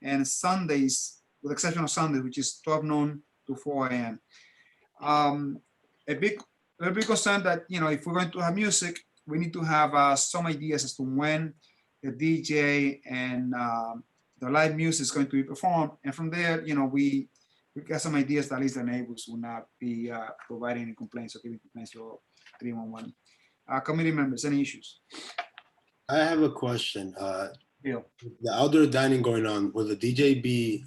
and Sundays, with the exception of Sunday, which is 12 noon to 4 a.m. A big concern that, if we're going to have music, we need to have some ideas as to when the DJ and the live music is going to be performed. And from there, we got some ideas that at least the neighbors will not be providing any complaints or giving complaints to 311. Committee members, any issues? I have a question. Bill. The outdoor dining going on, will the DJ be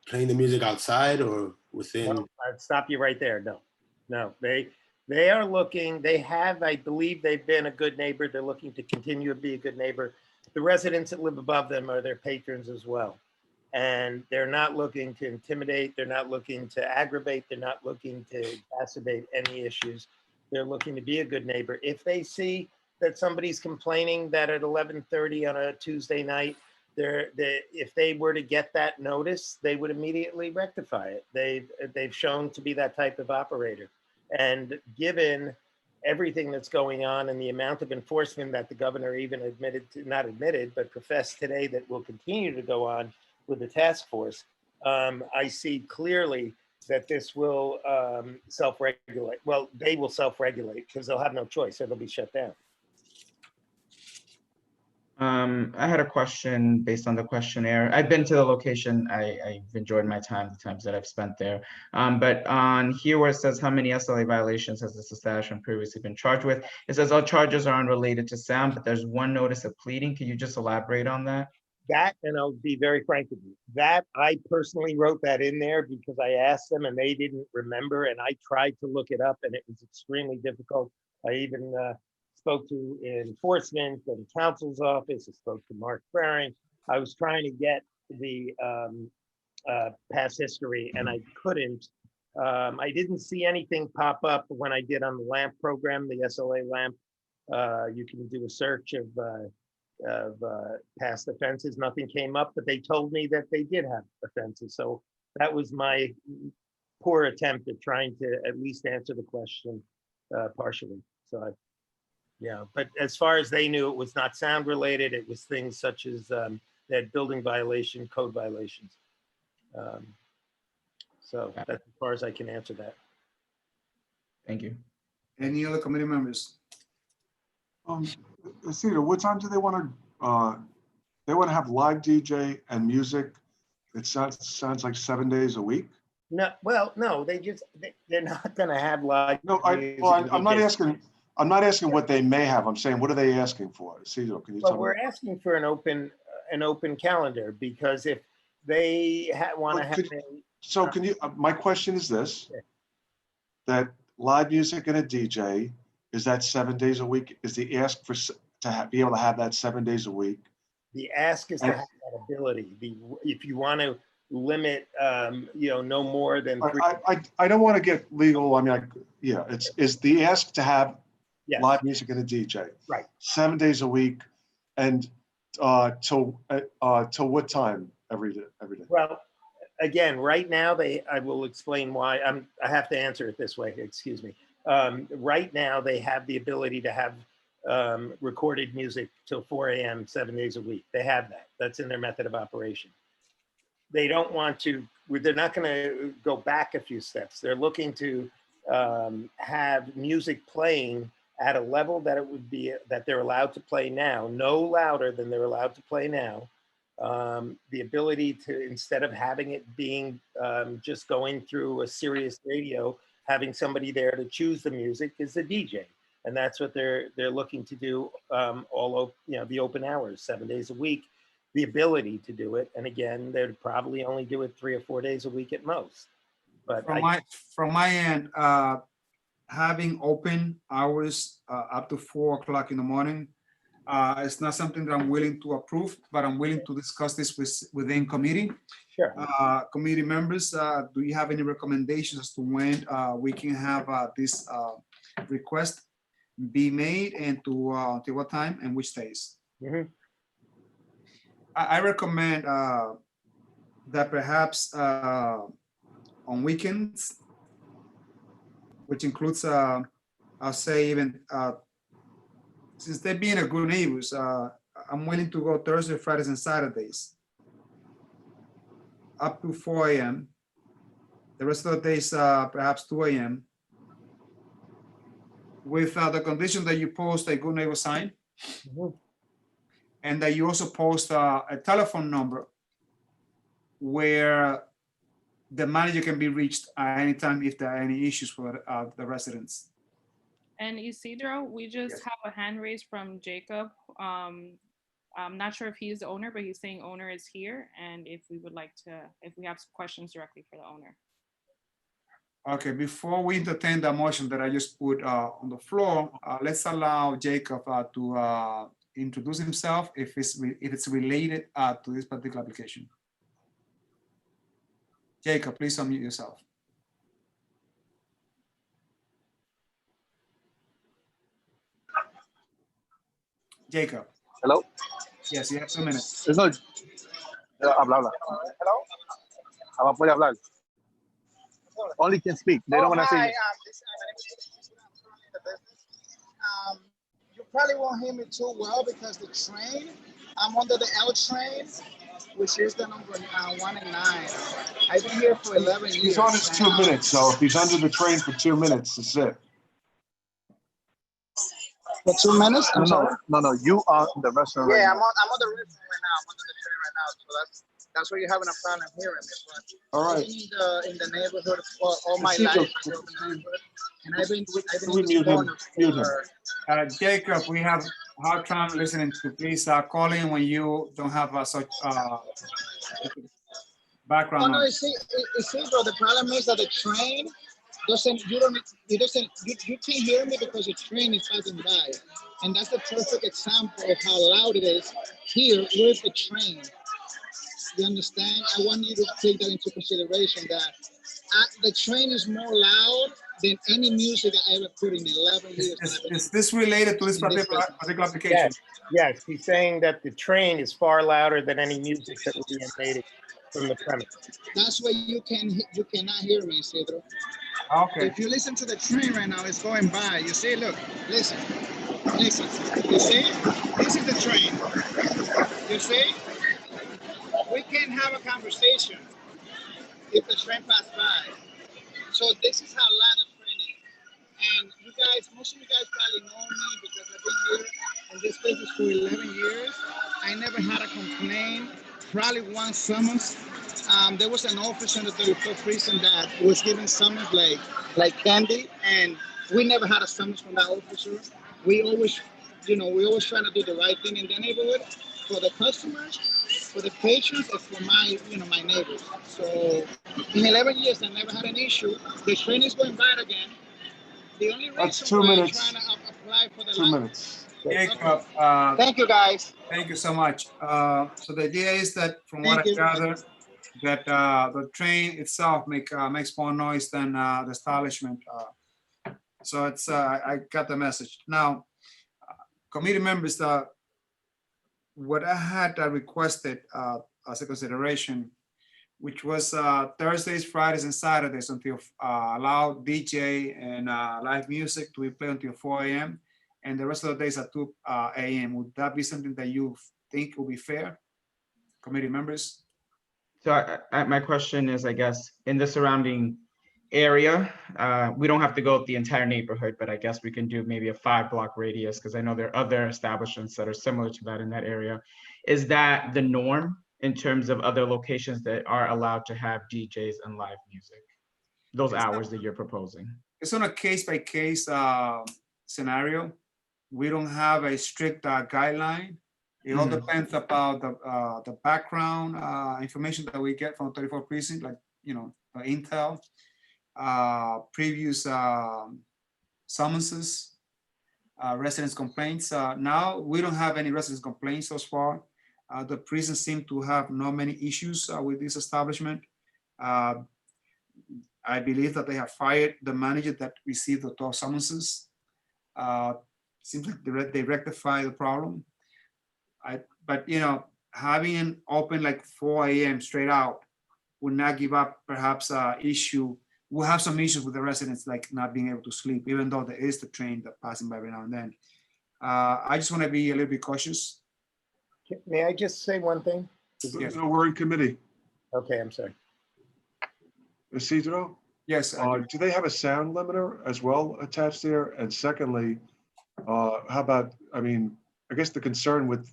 playing the music outside or within? Well, I'd stop you right there. No, they are looking, I believe they've been a good neighbor. They're looking to continue to be a good neighbor. The residents that live above them are their patrons as well. And they're not looking to intimidate. They're not looking to aggravate. They're not looking to exacerbate any issues. They're looking to be a good neighbor. If they see that somebody's complaining that at 11:30 on a Tuesday night, if they were to get that notice, they would immediately rectify it. They've shown to be that type of operator. And given everything that's going on and the amount of enforcement that the governor even not admitted, but professed today that will continue to go on with the task force, I see clearly that this will self-regulate. Well, they will self-regulate because they'll have no choice. It'll be shut down. I had a question based on the questionnaire. I've been to the location. I've enjoyed my time, the times that I've spent there. But on here where it says how many SLA violations has this establishment previously been charged with, it says all charges are unrelated to sound, but there's one notice of pleading. Can you just elaborate on that? That, and I'll be very frank with you, that I personally wrote that in there because I asked them and they didn't remember, and I tried to look it up and it was extremely difficult. I even spoke to enforcement and counsel's office. I spoke to Mark Farring. I was trying to get the past history and I couldn't. I didn't see anything pop up when I did on the LAMP program, the SLA LAMP. You can do a search of past offenses. Nothing came up, but they told me that they did have offenses. So that was my poor attempt at trying to at least answer the question partially. So yeah, but as far as they knew, it was not sound related. It was things such as that building violation, code violations. So that's as far as I can answer that. Thank you. Any other committee members? Cedar, what time do they want to? They want to have live DJ and music. It sounds like 7 days a week. No, well, no, they're not going to have live. No, I'm not asking. I'm not asking what they may have. I'm saying, what are they asking for? Cedar, can you tell me? Well, we're asking for an open calendar because if they want to have. So can you? My question is this: that live music and a DJ, is that 7 days a week? Is the ask for, be able to have that 7 days a week? The ask is to have that ability. If you want to limit, no more than 3. I don't want to get legal. I mean, is the ask to have Yes. live music and a DJ. Right. 7 days a week, and till what time every day? Well, again, right now I will explain why. I have to answer it this way. Excuse me. Right now they have the ability to have recorded music till 4 a.m. 7 days a week. They have that. That's in their method of operation. They don't want to. They're not going to go back a few steps. They're looking to have music playing at a level that it would be that they're allowed to play now, no louder than they're allowed to play now. The ability to, instead of having it being just going through a Sirius radio, having somebody there to choose the music is the DJ, and that's what they're looking to do. The open hours, 7 days a week, the ability to do it, and again, they'd probably only do it 3 or 4 days a week at most. But from my end, having open hours up to 4 o'clock in the morning, it's not something that I'm willing to approve, but I'm willing to discuss this within committee. Sure. Committee members, do you have any recommendations as to when we can have this request be made, and to what time and which days? Mm-hmm. I recommend that perhaps on weekends, which includes, I'll say even, since they're being a good neighbors, I'm willing to go Thursday, Fridays, and Saturdays up to 4 a.m. The rest of the days, perhaps 2 a.m. with the condition that you post a good neighbor sign. Mm-hmm. And that you also post a telephone number where the manager can be reached at any time if there are any issues for the residents. And Isidro, we just have a hand raised from Jacob. I'm not sure if he's the owner, but he's saying owner is here, and if we have some questions directly for the owner. Okay, before we entertain the motion that I just put on the floor, let's allow Jacob to introduce himself if it's related to this particular application. Jacob, please unmute yourself. Jacob. Hello. Yes, you have 2 minutes. No. Habla. Hello. Habla, puede hablar. Only can speak. They don't want to say. You probably won't hear me too well because the train, I'm under the L train, which is the number 1 and 9. I've been here for 11 years. He's on his 2 minutes, so if he's under the train for 2 minutes, that's it. For 2 minutes? I'm sorry. No, you are in the restaurant right Yeah, now. I'm on the restaurant right now. I'm under the train right now, so that's why you're having a problem hearing me. But all right. I've been in the neighborhood for all my life. And I've been in this corner for... Jacob, we have hard time listening to. Please call in when you don't have such background. Oh, no, you see, bro, the problem is that the train you can't hear me because the train is passing by. And that's the perfect example of how loud it is here with the train. You understand? I want you to take that into consideration, that the train is more loud than any music I ever put in 11 years. Is this related to this particular application? Yes, he's saying that the train is far louder than any music that will be emanated from the premise. That's why you cannot hear me, Isidro. Okay. If you listen to the train right now, it's going by. You see, look, listen. You see? This is the train. You see? We can't have a conversation if the train passes by. So this is how loud the train is. And you guys, most of you guys probably know me because I've been here in this business for 11 years. I never had a complaint. Probably one summons. There was an officer in the 34th precinct that was giving summons like candy, and we never had a summons from that officer. We always trying to do the right thing in the neighborhood for the customers for the patients and for my, my neighbors. So in 11 years, I never had an issue. The train is going bad again. The only That's reason 2 why minutes. I'm trying to apply for the 2 minutes. Jacob, Thank you, guys. thank you so much. So the idea is that, from what Thank I you. gather, that the train itself makes more noise than the establishment. So it's I got the message. Now, committee members, what I had requested as a consideration, which was Thursdays, Fridays, and Saturdays until allow DJ and live music to be played until 4 a.m. and the rest of the days at 2 a.m. Would that be something that you think will be fair, committee members? So my question is, I guess, in the surrounding area, we don't have to go with the entire neighborhood, but I guess we can do maybe a 5-block radius, because I know there are other establishments that are similar to that in that area. Is that the norm in terms of other locations that are allowed to have DJs and live music? Those hours that you're proposing? It's on a case-by-case scenario. We don't have a strict guideline. It all depends about the background information that we get from 34 precinct, like, the intel, previous summonses, residents' complaints. Now, we don't have any residents' complaints so far. The prison seem to have not many issues with this establishment. I believe that they have fired the manager that received the 12 summonses. Seems like they rectify the problem. But having an open like 4 a.m. straight out would not give up perhaps issue. We'll have some issues with the residents, like not being able to sleep, even though there is the train that passing by every now and then. I just want to be a little bit cautious. May I just say one thing? Yes. No, we're in committee. Okay, I'm sorry. Isidro? Yes. Do they have a sound limiter as well attached there? And secondly, how about, I guess the concern with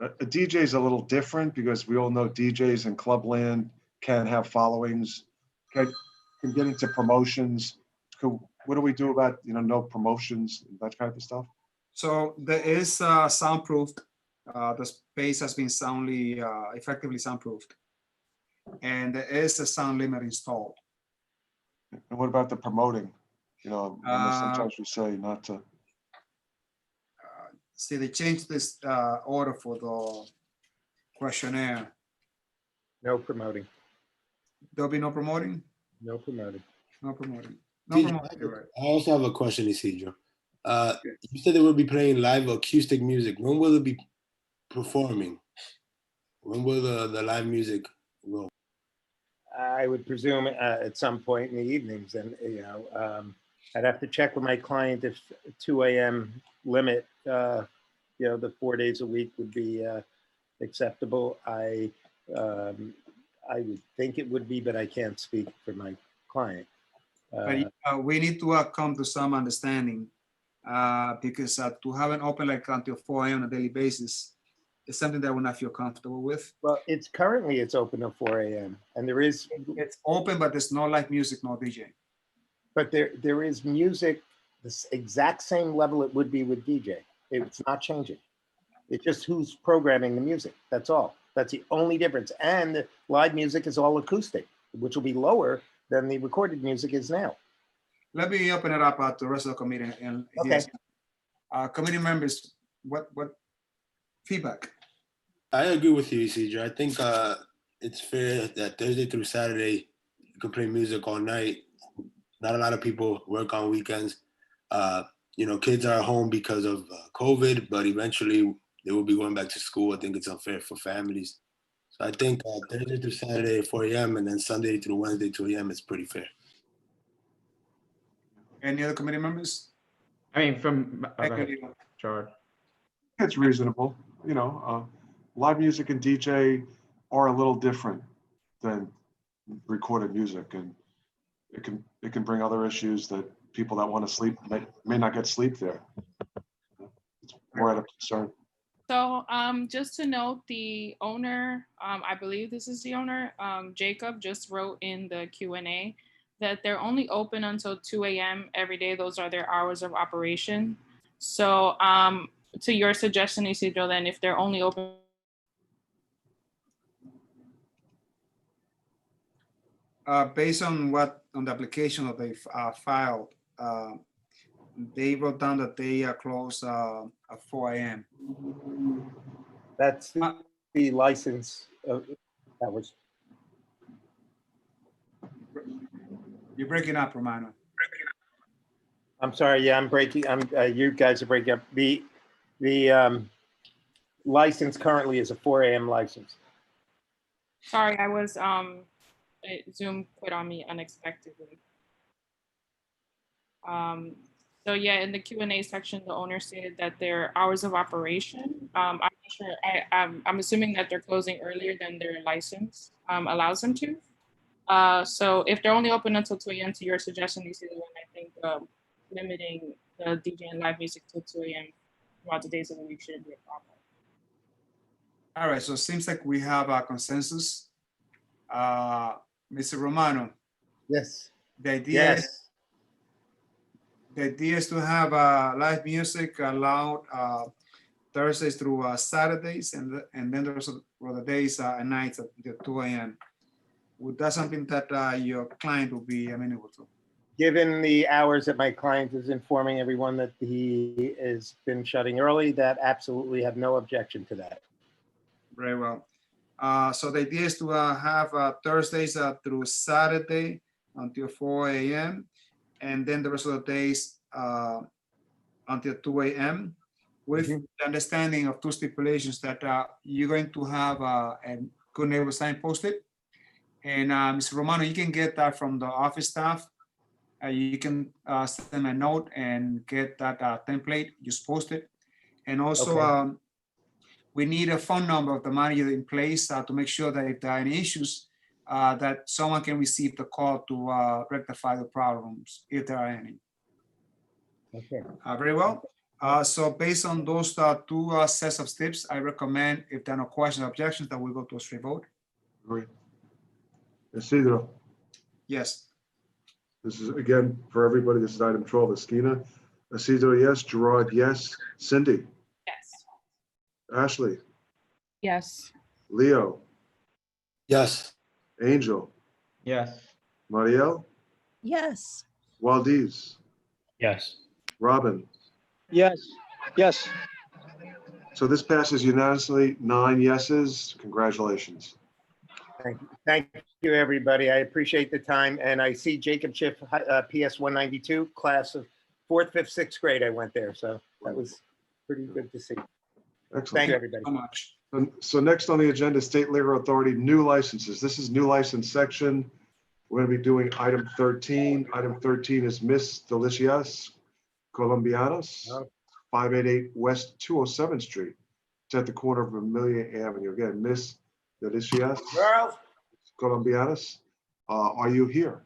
a DJ is a little different, because we all know DJs in clubland can have followings, can get into promotions. What do we do about, no promotions, that kind of stuff? So there is soundproofed. The space has been effectively soundproofed. And there is a sound limit installed. And what about the promoting? Sometimes we say not to. See, they changed this order for the questionnaire. No promoting. There'll be no promoting? No promoting. No promoting. No Isidro, promoting, you're right. I also have a question, Isidro. You said they will be playing live acoustic music. When will it be performing? When will the live music go? I would presume at some point in the evenings, and I'd have to check with my client if 2 a.m. limit, the 4 days a week would be acceptable. I would think it would be, but I can't speak for my client. But we need to come to some understanding, because to have an open like until 4 a.m. on a daily basis is something that I would not feel comfortable with. Well, it's open at 4 a.m. and it's open, but there's no live music, no DJ. But there is music, this exact same level it would be with DJ. It's not changing. It's just who's programming the music. That's all. That's the only difference. And the live music is all acoustic, which will be lower than the recorded music is now. Let me open it up to the rest of the committee. And okay. Committee members, what feedback? I agree with you, Isidro. I think it's fair that Thursday through Saturday, you can play music all night. Not a lot of people work on weekends. Kids are at home because of COVID, but eventually they will be going back to school. I think it's unfair for families. So I think Thursday through Saturday at 4 a.m. and then Sunday through Wednesday 2 a.m. is pretty fair. Any other committee members? From Gerard. It's reasonable. Live music and DJ are a little different than recorded music, and it can bring other issues that people that want to sleep may not get sleep there. It's more out of concern. So just to note, the owner, I believe this is the owner, Jacob, just wrote in the Q&A that they're only open until 2 a.m. every day. Those are their hours of operation. So to your suggestion, Isidro, then if they're only open Based on the application that they filed, they wrote down that they close at 4 a.m. That's the license that was. You're breaking up, Romano. I'm sorry. Yeah, I'm breaking. You guys are breaking up. The license currently is a 4 a.m. license. Sorry, I was Zoom quit on me unexpectedly. So yeah, in the Q&A section, the owner stated that their hours of operation. I'm not sure. I'm assuming that they're closing earlier than their license allows them to. So if they're only open until 2 a.m. to your suggestion, you see the one, I think limiting the DJ and live music till 2 a.m. throughout the days of the week shouldn't be a problem. All right, so it seems like we have a consensus. Mr. Romano. Yes. The idea is to have live music allowed Thursdays through Saturdays, and then there's the days and nights at 2 a.m. Would that something that your client will be amenable to? Given the hours that my client is informing everyone that he has been shutting early, that absolutely have no objection to that. Very well. So the idea is to have Thursdays through Saturday until 4 a.m. and then the rest of the days until 2 a.m. with the understanding of two stipulations that you're going to have a good neighbor sign posted. And Mr. Romano, you can get that from the office staff. You can send them a note and get that template, just post it. And also we need a phone number of the manager in place to make sure that if there are any issues, that someone can receive the call to rectify the problems, if there are any. Okay. Very well. So based on those two sets of steps, I recommend, if there are no questions or objections, that we go to a straight vote. Agree. Isidro. Yes. This is, again, for everybody, this is item 12, Esquina. Isidro, yes. Gerard, yes. Cindy. Yes. Ashley. Yes. Leo. Yes. Angel. Yes. Marielle. Yes. Waldiz. Yes. Robin. Yes. Yes. So this passes unanimously, 9 yeses. Congratulations. Thank you, everybody. I appreciate the time. And I see Jacob Schiff, PS 192, class of 4th, 5th, 6th grade. I went there. So that was pretty good to see. Excellent. Thank you, everybody. So much. So next on the agenda, State Liquor Authority, new licenses. This is new license section. We're going to be doing item 13. Item 13 is Miss Delicias Colombianos, 588 West 207th Street. It's at the corner of Amelia Avenue. Again, Miss Delicias Colombianos. Are you here?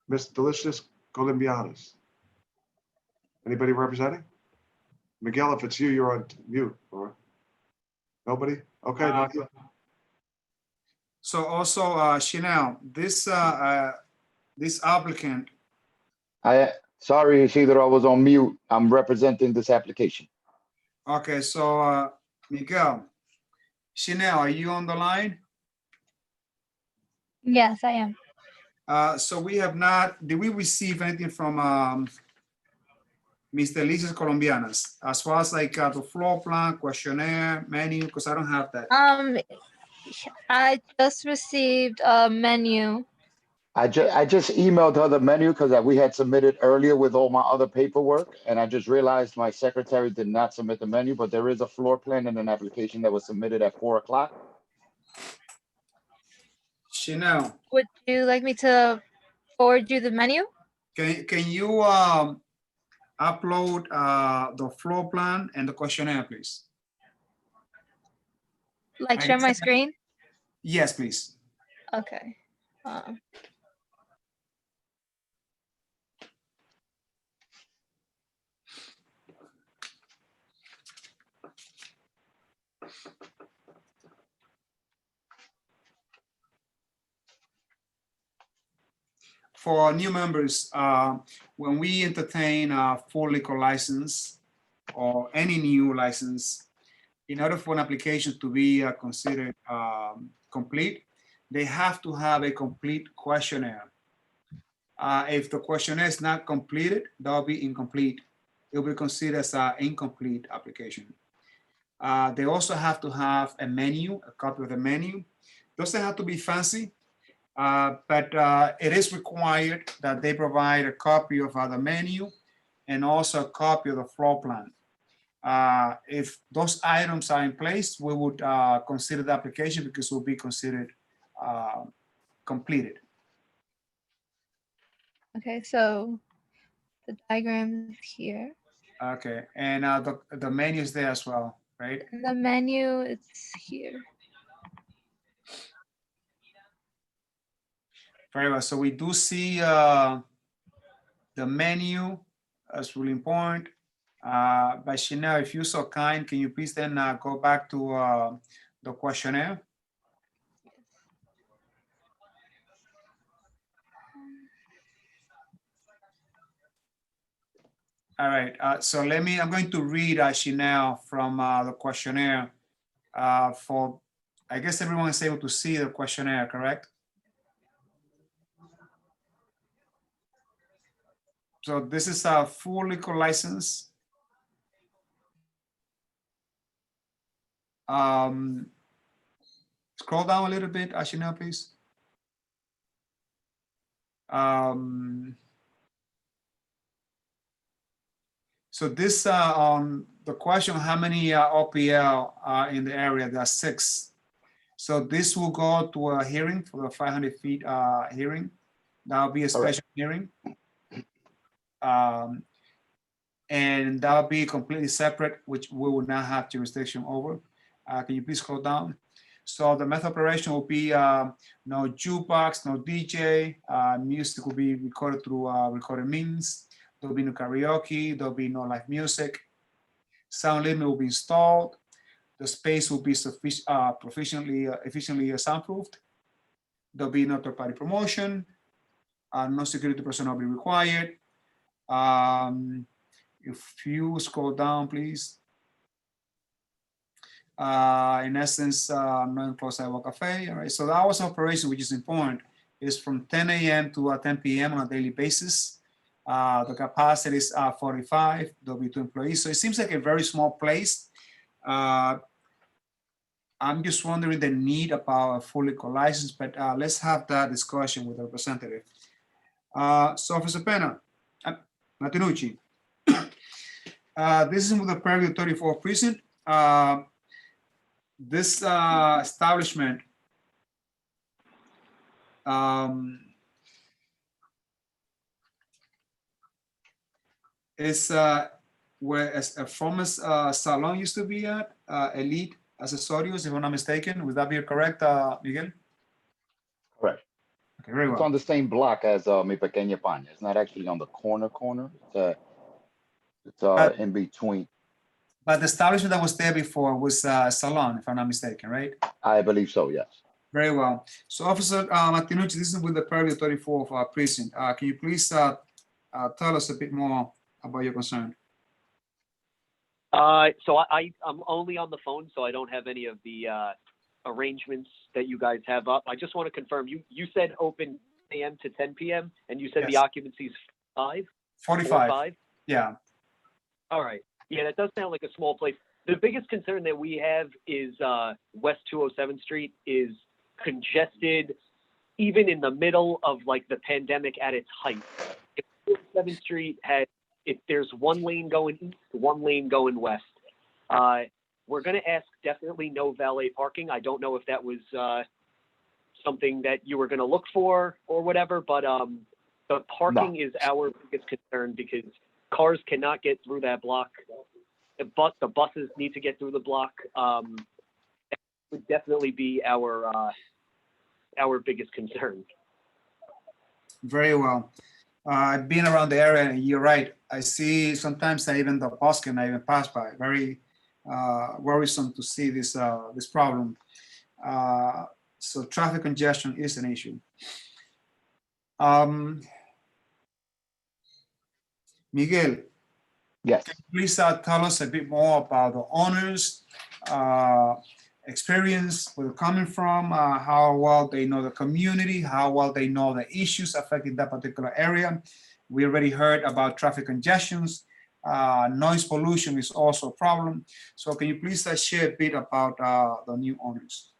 Miss Delicious Colombianos. Anybody representing? Miguel, if it's you, you're on mute. Or nobody? Okay. Not yet. So also, Chanel, this applicant. Sorry, Isidro, I was on mute. I'm representing this application. Okay, so Miguel, Chanel, are you on the line? Yes, I am. So we have not, did we receive anything from Ms. Delicias Colombianas, as far as like the floor plan, questionnaire, menu, because I don't have that. I just received a menu. I just emailed her the menu because we had submitted earlier with all my other paperwork, and I just realized my secretary did not submit the menu, but there is a floor plan and an application that was submitted at 4 o'clock. Chanel, Would you like me to forward you the menu? can you upload the floor plan and the questionnaire, please? Like share my screen? Yes, please. Okay. For new members, when we entertain a full liquor license or any new license, in order for an application to be considered complete, they have to have a complete questionnaire. If the questionnaire is not completed, that'll be incomplete. It will be considered as an incomplete application. They also have to have a menu, a copy of the menu. Doesn't have to be fancy, but it is required that they provide a copy of the menu and also a copy of the floor plan. If those items are in place, we would consider the application because it will be considered completed. Okay, so the diagram is here. Okay, and the menu is there as well, right? And the menu is here. Very well. So we do see the menu as really important. But Chanel, if you're so kind, can you please then go back to the questionnaire? All right, so I'm going to read Chanel from the questionnaire for, I guess everyone is able to see the questionnaire, correct? So this is a full liquor license. Scroll down a little bit, Chanel, please. So this on the question, how many OPL are in the area? There are 6. So this will go to a hearing for the 500 feet hearing. That'll be a special hearing. And that'll be completely separate, which we will not have jurisdiction over. Can you please scroll down? So the method of operation will be no jukebox, no DJ. Music will be recorded through recorded means. There'll be no karaoke. There'll be no live music. Sound limit will be installed. The space will be efficiently soundproofed. There'll be no third-party promotion. No security personnel will be required. If you scroll down, please. In essence, no enclosed sidewalk cafe. All right. So the hours of operation, which is important, is from 10 a.m. to 10 p.m. on a daily basis. The capacity is 45. There'll be 2 employees. So it seems like a very small place. I'm just wondering the need about a full liquor license, but let's have that discussion with the representative. So Officer Pena, Martinucci, this is with the Purview 34 precinct. This establishment is where a former salon used to be at, Elite Accesorios, if I'm not mistaken. Would that be correct, Miguel? Correct. Okay, very well. It's on the same block as Mi Pequeña Paña. It's not actually on the corner. It's in between. But the establishment that was there before was a salon, if I'm not mistaken, right? I believe so, yes. Very well. So Officer Martinucci, this is with the Purview 34 of our precinct. Can you please tell us a bit more about your concern? So I'm only on the phone, so I don't have any of the arrangements that you guys have up. I just want to confirm, you said open a.m. to 10 p.m. and you said the occupancy is 45? Yeah. All right. Yeah, that does sound like a small place. The biggest concern that we have is West 207th Street is congested, even in the middle of like the pandemic at its height. If 207th Street if there's one lane going east, one lane going west. We're going to ask definitely no valet parking. I don't know if that was something that you were going to look for or whatever, but the parking is our biggest concern because cars cannot get through that block. But the buses need to get through the block. That would definitely be our biggest concern. Very well. I've been around the area, and you're right. I see sometimes that even the bus cannot even pass by. Very worrisome to see this problem. So traffic congestion is an issue. Miguel, yes. Can you please tell us a bit more about the owners experience, where they're coming from, how well they know the community, how well they know the issues affecting that particular area. We already heard about traffic congestions. Noise pollution is also a problem. So can you please share a bit about the new owners?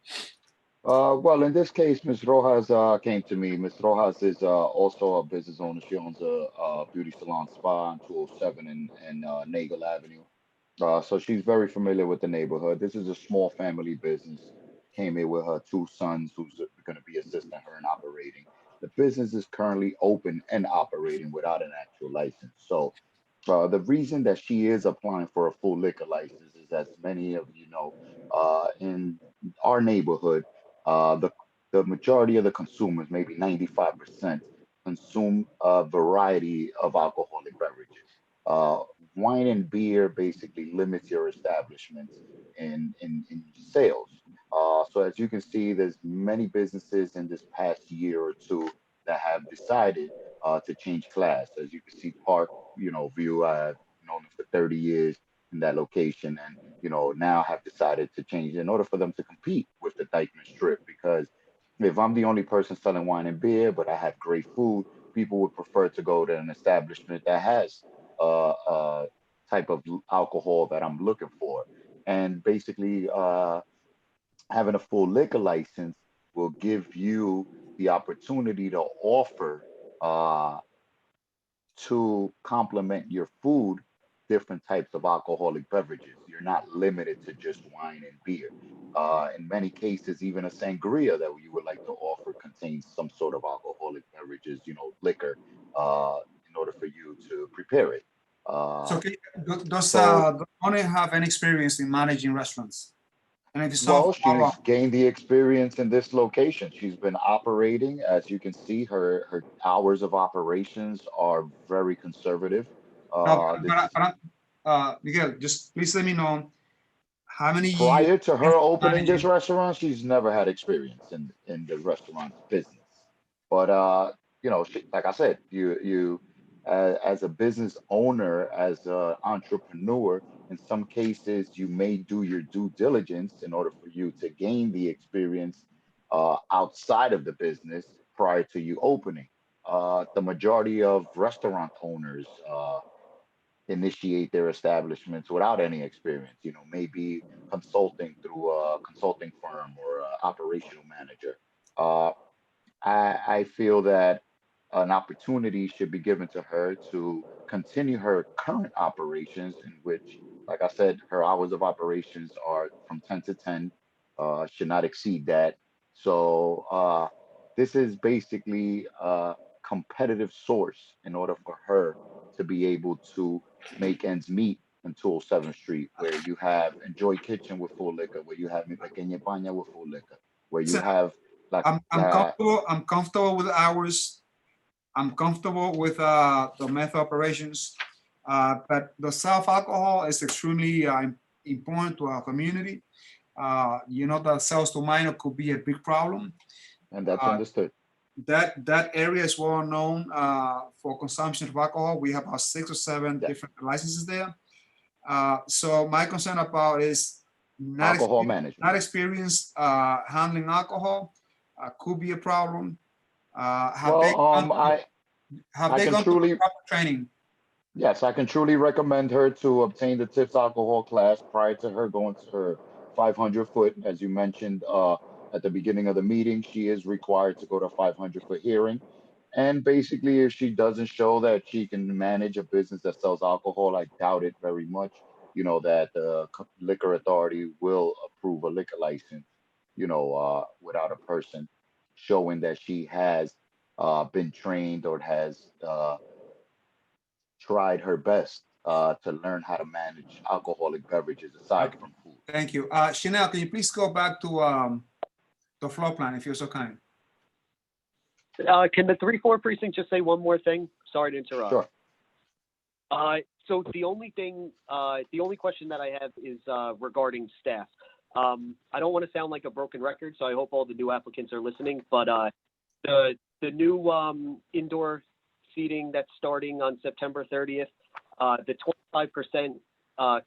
Well, in this case, Ms. Rojas came to me. Ms. Rojas is also a business owner. She owns a beauty salon spa on 207 and Nagel Avenue. So she's very familiar with the neighborhood. This is a small family business. Came here with her two sons who's going to be assisting her in operating. The business is currently open and operating without an actual license. So the reason that she is applying for a full liquor license is, as many of you know, in our neighborhood, the majority of the consumers, maybe 95%, consume a variety of alcoholic beverages. Wine and beer basically limits your establishment in sales. So as you can see, there's many businesses in this past year or two that have decided to change class. As you can see, Park, View, I've known them for 30 years in that location, and now have decided to change in order for them to compete with the Dykeman Strip. Because if I'm the only person selling wine and beer, but I have great food, people would prefer to go to an establishment that has type of alcohol that I'm looking for. And basically, having a full liquor license will give you the opportunity to offer to complement your food different types of alcoholic beverages. You're not limited to just wine and beer. In many cases, even a sangria that you would like to offer contains some sort of alcoholic beverages, liquor, in order for you to prepare it. So does the owner have any experience in managing restaurants? And if so, Well, she's gained the experience in this location. She's been operating. As you can see, her hours of operations are very conservative. Miguel, just please let me know how many prior years to her opening managing. this restaurant, she's never had experience in the restaurant business. But like I said, you as a business owner, as an entrepreneur, in some cases you may do your due diligence in order for you to gain the experience outside of the business prior to you opening. The majority of restaurant owners initiate their establishments without any experience, maybe consulting through a consulting firm or an operational manager. I feel that an opportunity should be given to her to continue her current operations, in which, like I said, her hours of operations are from 10 to 10, should not exceed that. So this is basically a competitive source in order for her to be able to make ends meet in 207th Street, where you have Enjoy Kitchen with full liquor, where you have Mi Pequeña Paña with full liquor, where you have like I'm comfortable with hours. I'm comfortable with the meth operations, but the self-alcohol is extremely important to our community. The sales to minor could be a big problem. And that's understood. That area is well known for consumption of alcohol. We have about 6 or 7 different licenses there. So my concern about is not alcohol management. Not experience handling alcohol could be a problem. Have they gone through proper training? Yes, I can truly recommend her to obtain the TIPS alcohol class prior to her going to her 500-foot. As you mentioned at the beginning of the meeting, she is required to go to 500-foot hearing. And basically, if she doesn't show that she can manage a business that sells alcohol, I doubt it very much, that the liquor authority will approve a liquor license, without a person showing that she has been trained or has tried her best to learn how to manage alcoholic beverages aside from food. Thank you. Chanel, can you please go back to the floor plan, if you're so kind? Can the 3-4 precinct just say one more thing? Sorry to interrupt. Sure. So the only question that I have is regarding staff. I don't want to sound like a broken record, so I hope all the new applicants are listening. But the new indoor seating that's starting on September 30th, the 25%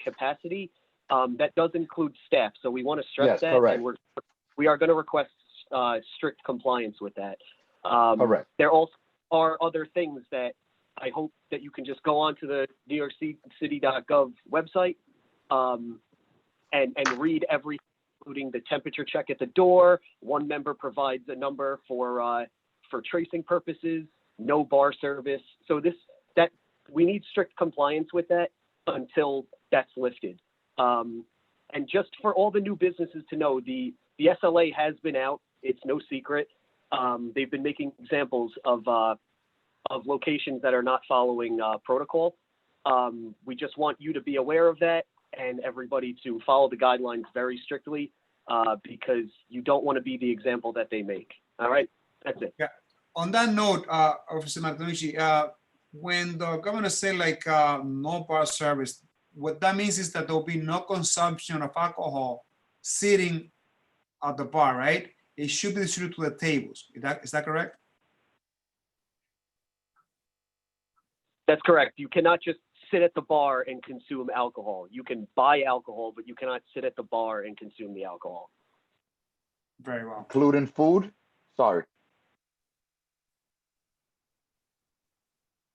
capacity. That does include staff, so we want to stress Yes, that. correct. And we are going to request strict compliance with that. Correct. There also are other things that I hope that you can just go onto the NewYorkCity.gov website and read everything, including the temperature check at the door. One member provides a number for tracing purposes, no bar service. So that we need strict compliance with that until that's lifted. And just for all the new businesses to know, the SLA has been out. It's no secret. They've been making examples of locations that are not following protocol. We just want you to be aware of that and everybody to follow the guidelines very strictly because you don't want to be the example that they make. All right, that's it. Yeah. On that note, Officer Martinucci, when the governor said like no bar service, what that means is that there'll be no consumption of alcohol sitting at the bar, right? It should be distributed to the tables. Is that correct? That's correct. You cannot just sit at the bar and consume alcohol. You can buy alcohol, but you cannot sit at the bar and consume the alcohol. Very well. Including food? Sorry.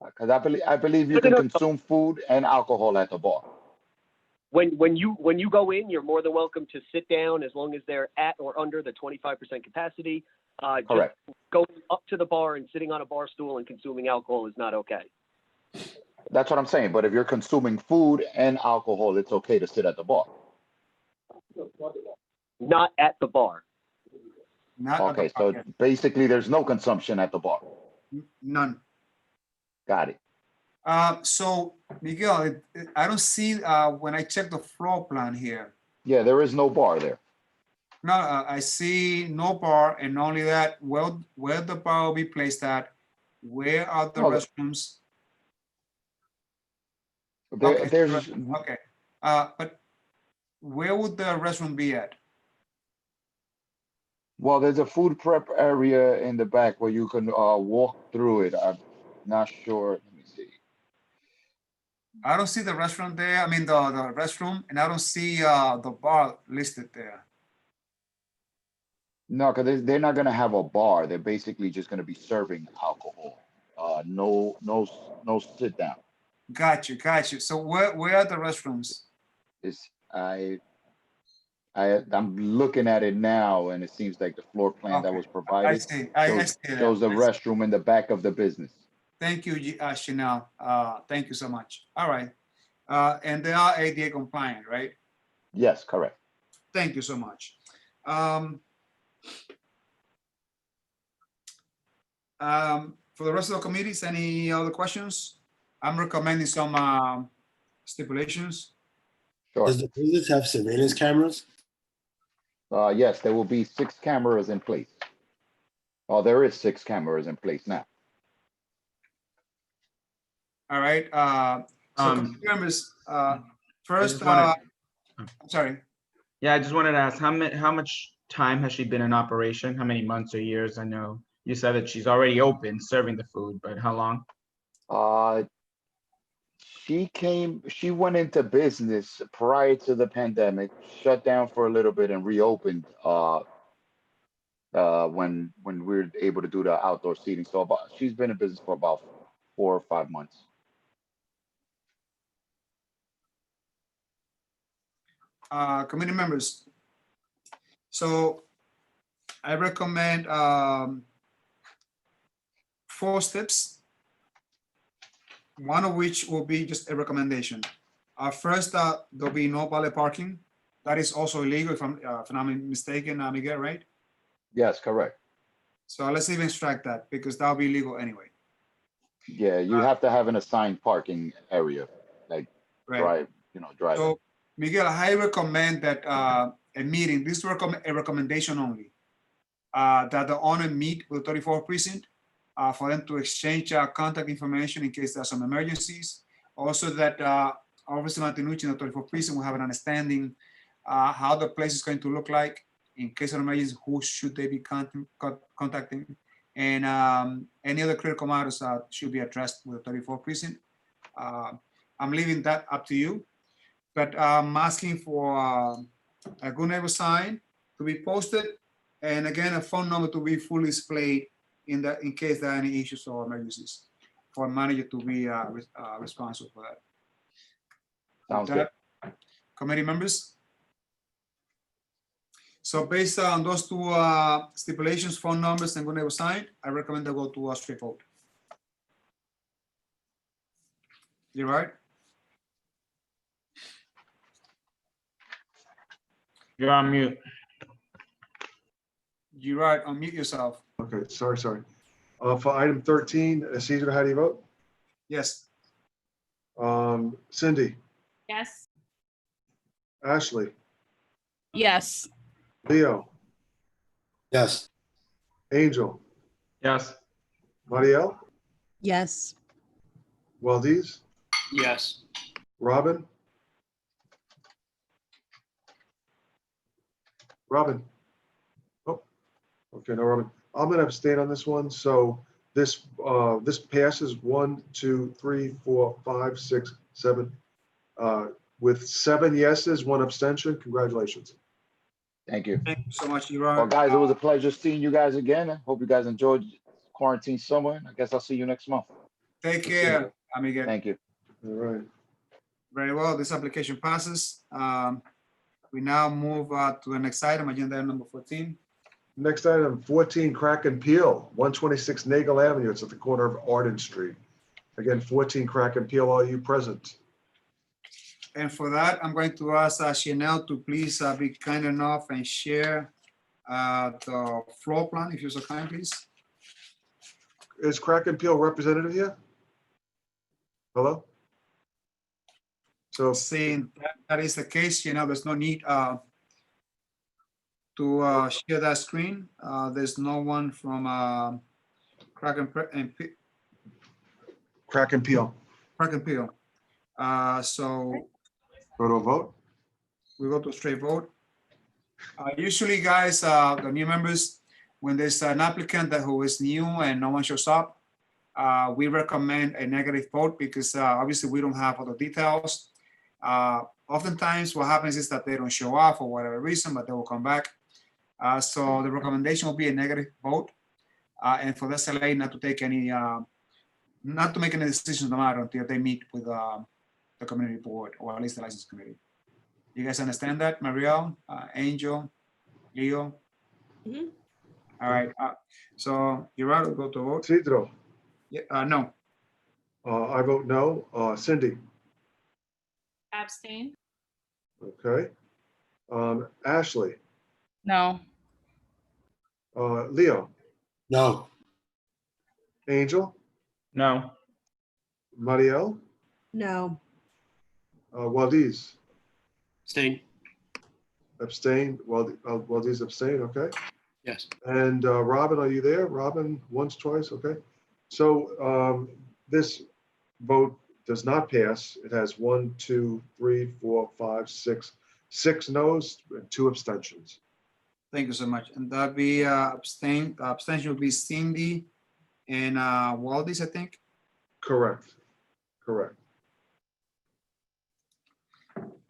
Because I believe you can consume food and alcohol at the bar. When you go in, you're more than welcome to sit down as long as they're at or under the 25% capacity. Correct. Just going up to the bar and sitting on a bar stool and consuming alcohol is not okay. That's what I'm saying. But if you're consuming food and alcohol, it's okay to sit at the bar. Not at the bar. Not Okay, so basically there's no consumption at the bar. None. Got it. So Miguel, I don't see when I check the floor plan here. Yeah, there is no bar there. No, I see no bar, and not only that, where the bar will be placed at, where are the restrooms? There's Okay, but where would the restroom be at? Well, there's a food prep area in the back where you can walk through it. I'm not sure. Let me see. I don't see the restaurant there. I mean the restroom, and I don't see the bar listed there. No, because they're not gonna have a bar. They're basically just gonna be serving alcohol. No sit down. Got you. So where are the restrooms? I'm looking at it now, and it seems like the floor plan that was provided I see that. shows the restroom in the back of the business. Thank you, Chanel. Thank you so much. All right. And they are ADA compliant, right? Yes, correct. Thank you so much. For the rest of the committees, any other questions? I'm recommending some stipulations. Sure. Does the business have surveillance cameras? Yes, there will be 6 cameras in place. Oh, there is 6 cameras in place now. All right. So committee members, first, wanted- I'm sorry. Yeah, I just wanted to ask how much time has she been in operation? How many months or years? I know you said that she's already open serving the food, but how long? She went into business prior to the pandemic, shut down for a little bit and reopened when we were able to do the outdoor seating. So she's been in business for about 4 or 5 months. Committee members. So I recommend 4 steps, one of which will be just a recommendation. First, there'll be no valet parking. That is also illegal if I'm not mistaken, Miguel, right? Yes, correct. So let's even strike that because that'll be illegal anyway. Yeah, you have to have an assigned parking area, like Right. drive. So Miguel, I recommend that a meeting, this is a recommendation only, that the owner meet with 34th precinct for them to exchange contact information in case there's some emergencies. Also that Officer Martinucci and the 34th precinct will have an understanding how the place is going to look like in case of emergency, who should they be contacting, and any other critical matters should be addressed with the 34th precinct. I'm leaving that up to you. but I'm asking for a good neighbor sign to be posted, and again, a phone number to be fully displayed in case there are any issues or emergencies, for a manager to be responsible for that. Sounds With good. that, committee members. So based on those two stipulations, phone numbers and good neighbor sign, I recommend to go to a straight vote. You right? You're on mute. You right, unmute yourself. Okay, sorry. For item 13, Isidro, how do you vote? Yes. Cindy, Yes. Ashley, Yes. Leo, Yes. Angel, Yes. Marielle, Yes. Valdez, Yes. Robin? Oh, okay, no, Robin. I'm gonna abstain on this one, so this passes 1, 2, 3, 4, 5, 6, 7. With 7 yeses, 1 abstention. Congratulations. Thank you. Thank you so much, Iran. Well, guys, it was a pleasure seeing you guys again. I hope you guys enjoyed quarantine summer. I guess I'll see you next month. Take care, Miguel. Thank you. All right. Very well, this application passes. We now move to the next item, agenda item number 14. Next item, 14 Crack and Peel, 126 Nagel Avenue. It's at the corner of Arden Street. Again, 14 Crack and Peel, are you present? And for that, I'm going to ask Chanel to please be kind enough and share the floor plan, if you're so kind, please. Is Crack and Peel representative here? Hello? So seeing that is the case, there's no need to share that screen. There's no one from Crack and Peel. Crack and Peel. So go to a vote. We go to a straight vote. Usually, guys, the new members, when there's an applicant who is new and no one shows up, we recommend a negative vote because obviously we don't have all the details. Oftentimes what happens is that they don't show up for whatever reason, but they will come back. So the recommendation will be a negative vote. And for the SLA not to take any, not to make any decisions on the matter until they meet with the community board, or at least the license committee. You guys understand that, Marielle, Angel, Leo? Mhm. All right, so you're right, we'll go to vote. Isidro. Yeah, no. I vote no. Cindy. Abstain. Okay. Ashley. No. Leo. No. Angel. No. Marielle. No. Valdez. Abstain. Abstain. Valdez abstain. Okay. Yes. And Robin, are you there? Robin, once, twice. Okay. So this vote does not pass. It has 1, 2, 3, 4, 5, 6 noes and 2 abstentions. Thank you so much. And that'd be abstain. Abstention would be Cindy and Waldis, I think. Correct.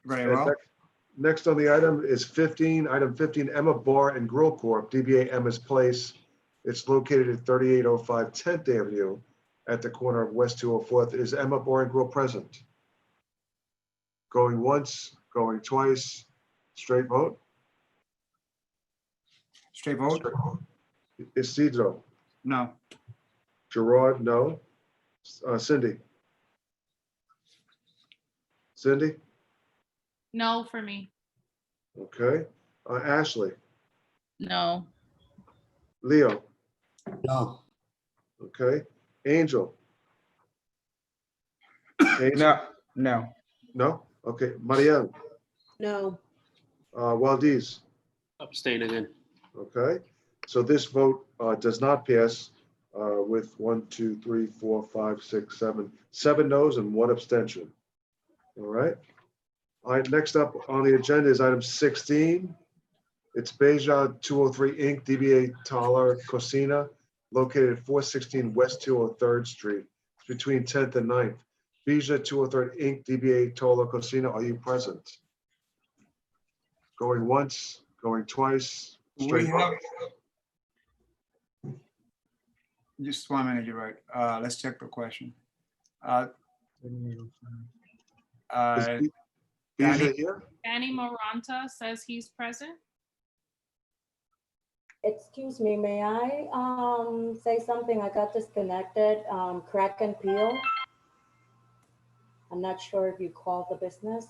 Very And well. Next on the item is 15, item 15, Emma Bar and Grill Corp., DBA Emma's Place. It's located at 3805 10th Avenue at the corner of West 204th. Is Emma Bar and Grill present? Going once, going twice, straight vote? Straight vote? Isidro? No. Gerard, no. Cindy? Cindy? No for me. Okay. Ashley? No. Leo? No. Okay. Angel? No. No? Okay. Marielle? No. Valdez? Abstain again. Okay. So this vote does not pass with 1, 2, 3, 4, 5, 6, 7 noes and 1 abstention. All right. All right. Next up on the agenda is item 16. It's Beja 203 Inc., DBA Taller Cocina, located at 416 West 203rd Street. It's between 10th and 9th. Bija 203 Inc., DBA Tolo Casino, are you present? Going once, going twice. We straight have, vote. just 1 minute, you're right. Let's check the question. Is Danny? Bija here? Danny Moranta says he's present. Excuse me, may I say something? I got disconnected. Crack and Peel. I'm not sure if you called the business.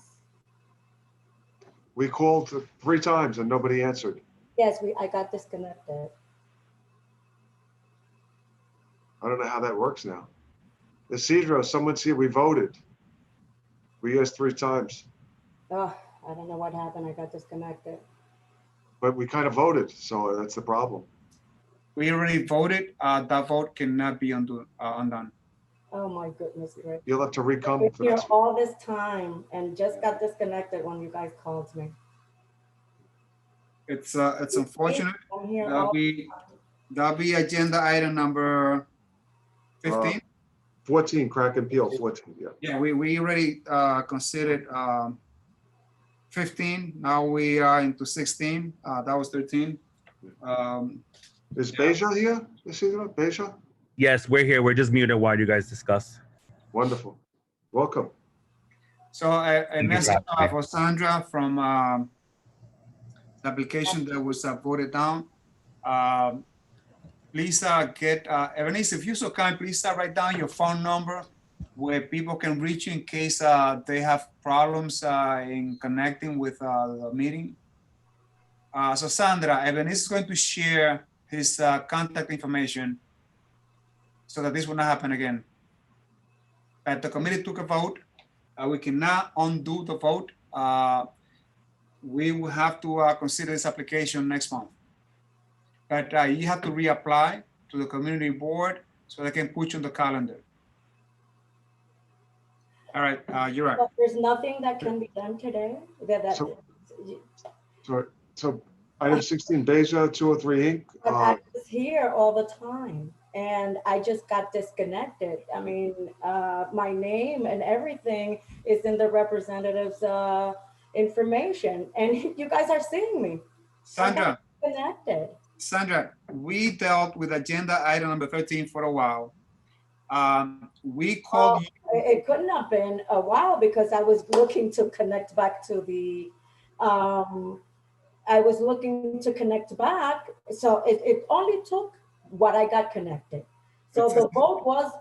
We called 3 times and nobody answered. Yes, I got disconnected. I don't know how that works now. Isidro, someone's here, we voted. We asked 3 times, Oh, I don't know what happened. I got disconnected. but we kind of voted, so that's the problem. We already voted. That vote cannot be undone. Oh my goodness. Rick. You'll have to recome I've for been here next. all this time and just got disconnected when you guys called me. It's unfortunate. I'm here That'll be agenda item number 15. 14, Crack and Peel, 14, yeah. Yeah, we already considered 15. Now we are into 16. That was 13. Is Beja here? Isidro, Beja? Yes, we're here. We're just muted while you guys discuss. Wonderful. Welcome. So a you, message Rafi. for Sandra from the application that was voted down. Please get, Evanice, if you're so kind, please write down your phone number where people can reach you in case they have problems in connecting with the meeting. So Sandra, Evanice is going to share his contact information so that this will not happen again. But the committee took a vote. We cannot undo the vote. We will have to consider this application next month. But you have to reapply to the community board so they can put you on the calendar. All right, you're right. But there's nothing that can be done today. So item 16, Beja 203 Inc. But I was here all the time and I just got disconnected. I mean, my name and everything is in the representative's information and you guys are seeing me. Sandra, Connected. Sandra, we dealt with agenda item number 13 for a while. We called you. It couldn't have been a while because I was looking to connect back to the, I was looking to connect back. So it only took what I got connected. So the vote was,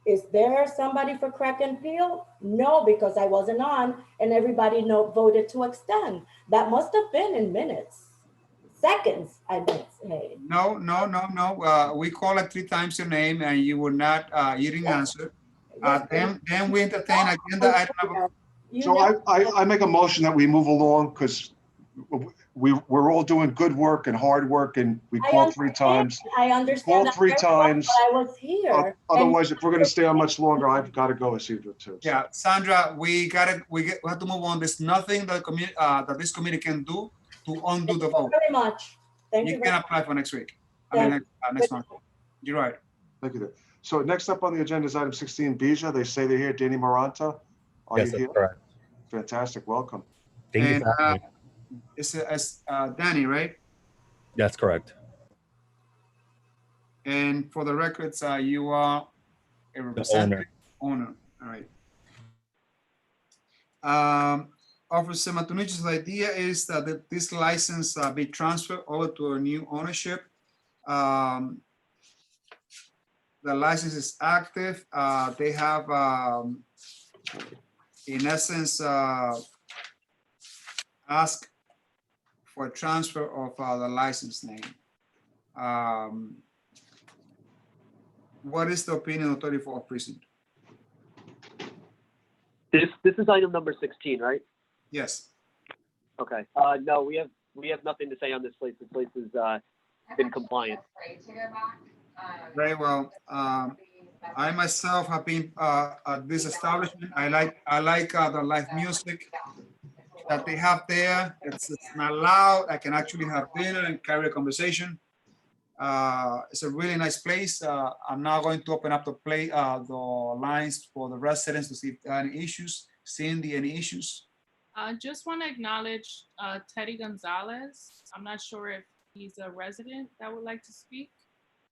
is there somebody for Crack and Peel? No, because I wasn't on and everybody voted to extend. That must have been in minutes. Seconds, I might say. No. We called it 3 times your name and you were not, you didn't answer. Then we entertain agenda item number. So I make a motion that we move along because we're all doing good work and hard work and we called 3 times. I understand. Called 3 times. I was here. Otherwise, if we're going to stay on much longer, I've got to go, Isidro, too. Yeah, Sandra, we have to move on. There's nothing that this committee can do to undo the vote. Very much. Thank you. You can apply for next week. I mean, next month. You're right. Thank you. So next up on the agenda is item 16, Beja. They say they're here. Danny Maranta. Are Yes, you that's here? correct. Fantastic. Welcome. Thank you And for having me. it's Danny, right? That's correct. And for the records, you are a representative owner. All right. Officer Matunicci's idea is that this license be transferred over to a new ownership. The license is active. They have, in essence, asked for a transfer of the license name. What is the opinion of 34th precinct? This is item number 16, right? Yes. Okay. No, we have nothing to say on this place. This place has been compliant. Very well. I myself have been at this establishment. I like the live music that they have there. It's not loud. I can actually have dinner and carry a conversation. It's a really nice place. I'm now going to open up the lines for the residents to see if there are any issues. Cindy, any issues? I just want to acknowledge Teddy Gonzalez. I'm not sure if he's a resident that would like to speak.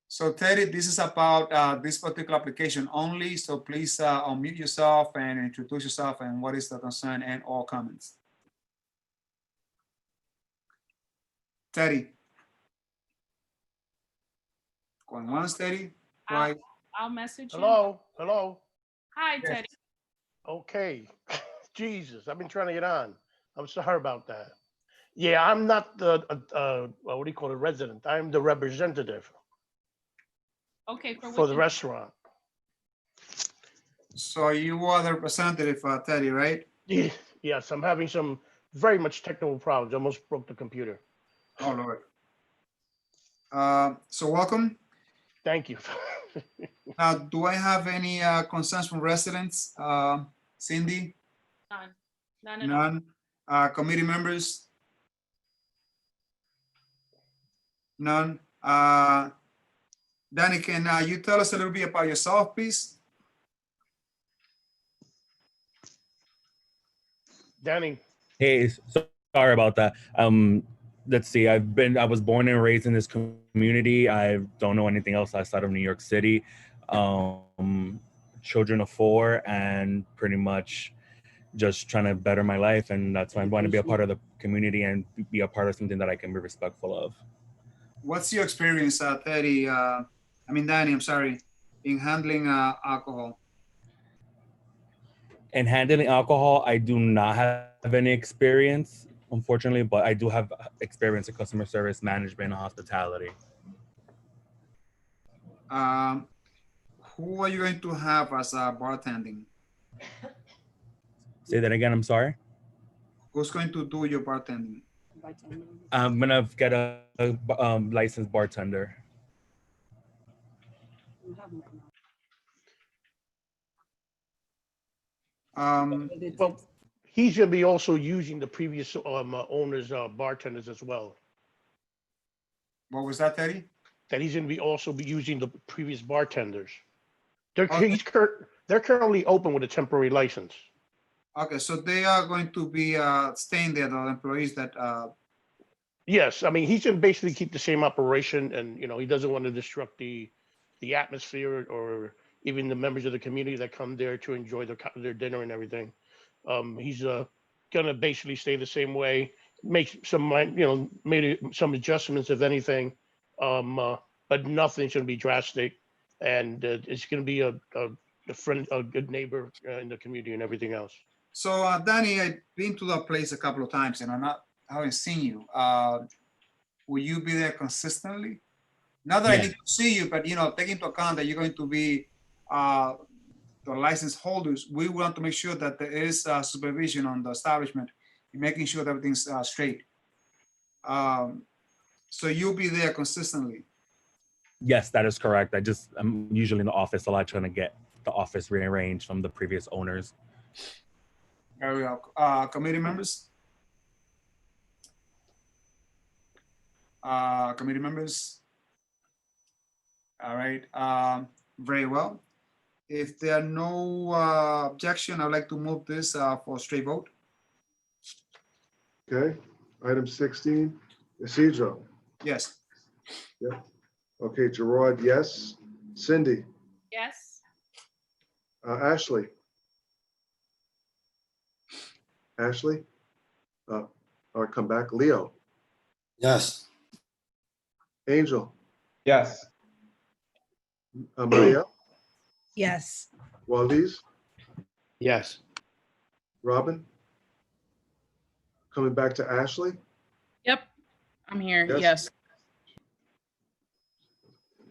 So Teddy, this is about this particular application only. So please unmute yourself and introduce yourself and what is the concern and all comments. Teddy. Going once, Teddy. Right. I'll message you. Hello, hello. Hi, Yes. Teddy. Okay. Jesus, I've been trying to get on. I'm sorry about that. Yeah, I'm not the, what do you call it, resident. I'm the representative Okay, for the restaurant. So you are the representative, Teddy, right? Yeah, yes, I'm having some very much technical problems. I almost broke the computer. Oh, Lord. So welcome. Thank you. Now, do I have any concerns from residents? Cindy? None. None at all. None. Committee members? None. Danny, can you tell us a little bit about yourself, please? Danny. Hey, sorry about that. Let's see. I was born and raised in this community. I don't know anything else outside of New York City. Children of 4, and pretty much just trying to better my life. And that's why I'm going to be a part of the community and be a part of something that I can be respectful of. What's your experience, Teddy? Danny, I'm sorry, in handling alcohol? In handling alcohol, I do not have any experience, unfortunately, but I do have experience in customer service, management, and hospitality. Who are you going to have as bartending? Say that again, I'm sorry. Who's going to do your bartending? I'm gonna get a licensed bartender. Well, he's gonna be also using the previous owner's bartenders as well. What was that, Teddy? That he's gonna be also be using the previous bartenders. They're Okay. they're currently open with a temporary license. Okay, so they are going to be staying there, the employees that, Yes, I mean, he's gonna basically keep the same operation, and he doesn't want to disrupt the atmosphere or even the members of the community that come there to enjoy their dinner and everything. He's gonna basically stay the same way, make some maybe some adjustments if anything, but nothing's gonna be drastic, and it's gonna be a friend, a good neighbor in the community and everything else. so Danny, I've been to that place a couple of times and I haven't seen you. Will you be there consistently? Not that I Yeah. need to see you, but take into account that you're going to be the license holders. We want to make sure that there is supervision on the establishment, making sure that everything's straight. So you'll be there consistently. Yes, that is correct. I'm usually in the office a lot trying to get the office rearranged from the previous owners. Very well. Committee members? Committee members? All right, very well. If there are no objection, I'd like to move this for a straight vote. Okay, item 16, Isidro. Yes. Yep. Okay, Gerard, yes. Cindy, Yes. Ashley. Ashley? Or come back, Leo. Yes. Angel. Yes. Maria, Yes. Waldiz, Yes. Robin. Coming back to Ashley. Yep, I'm here. Yes. Yes.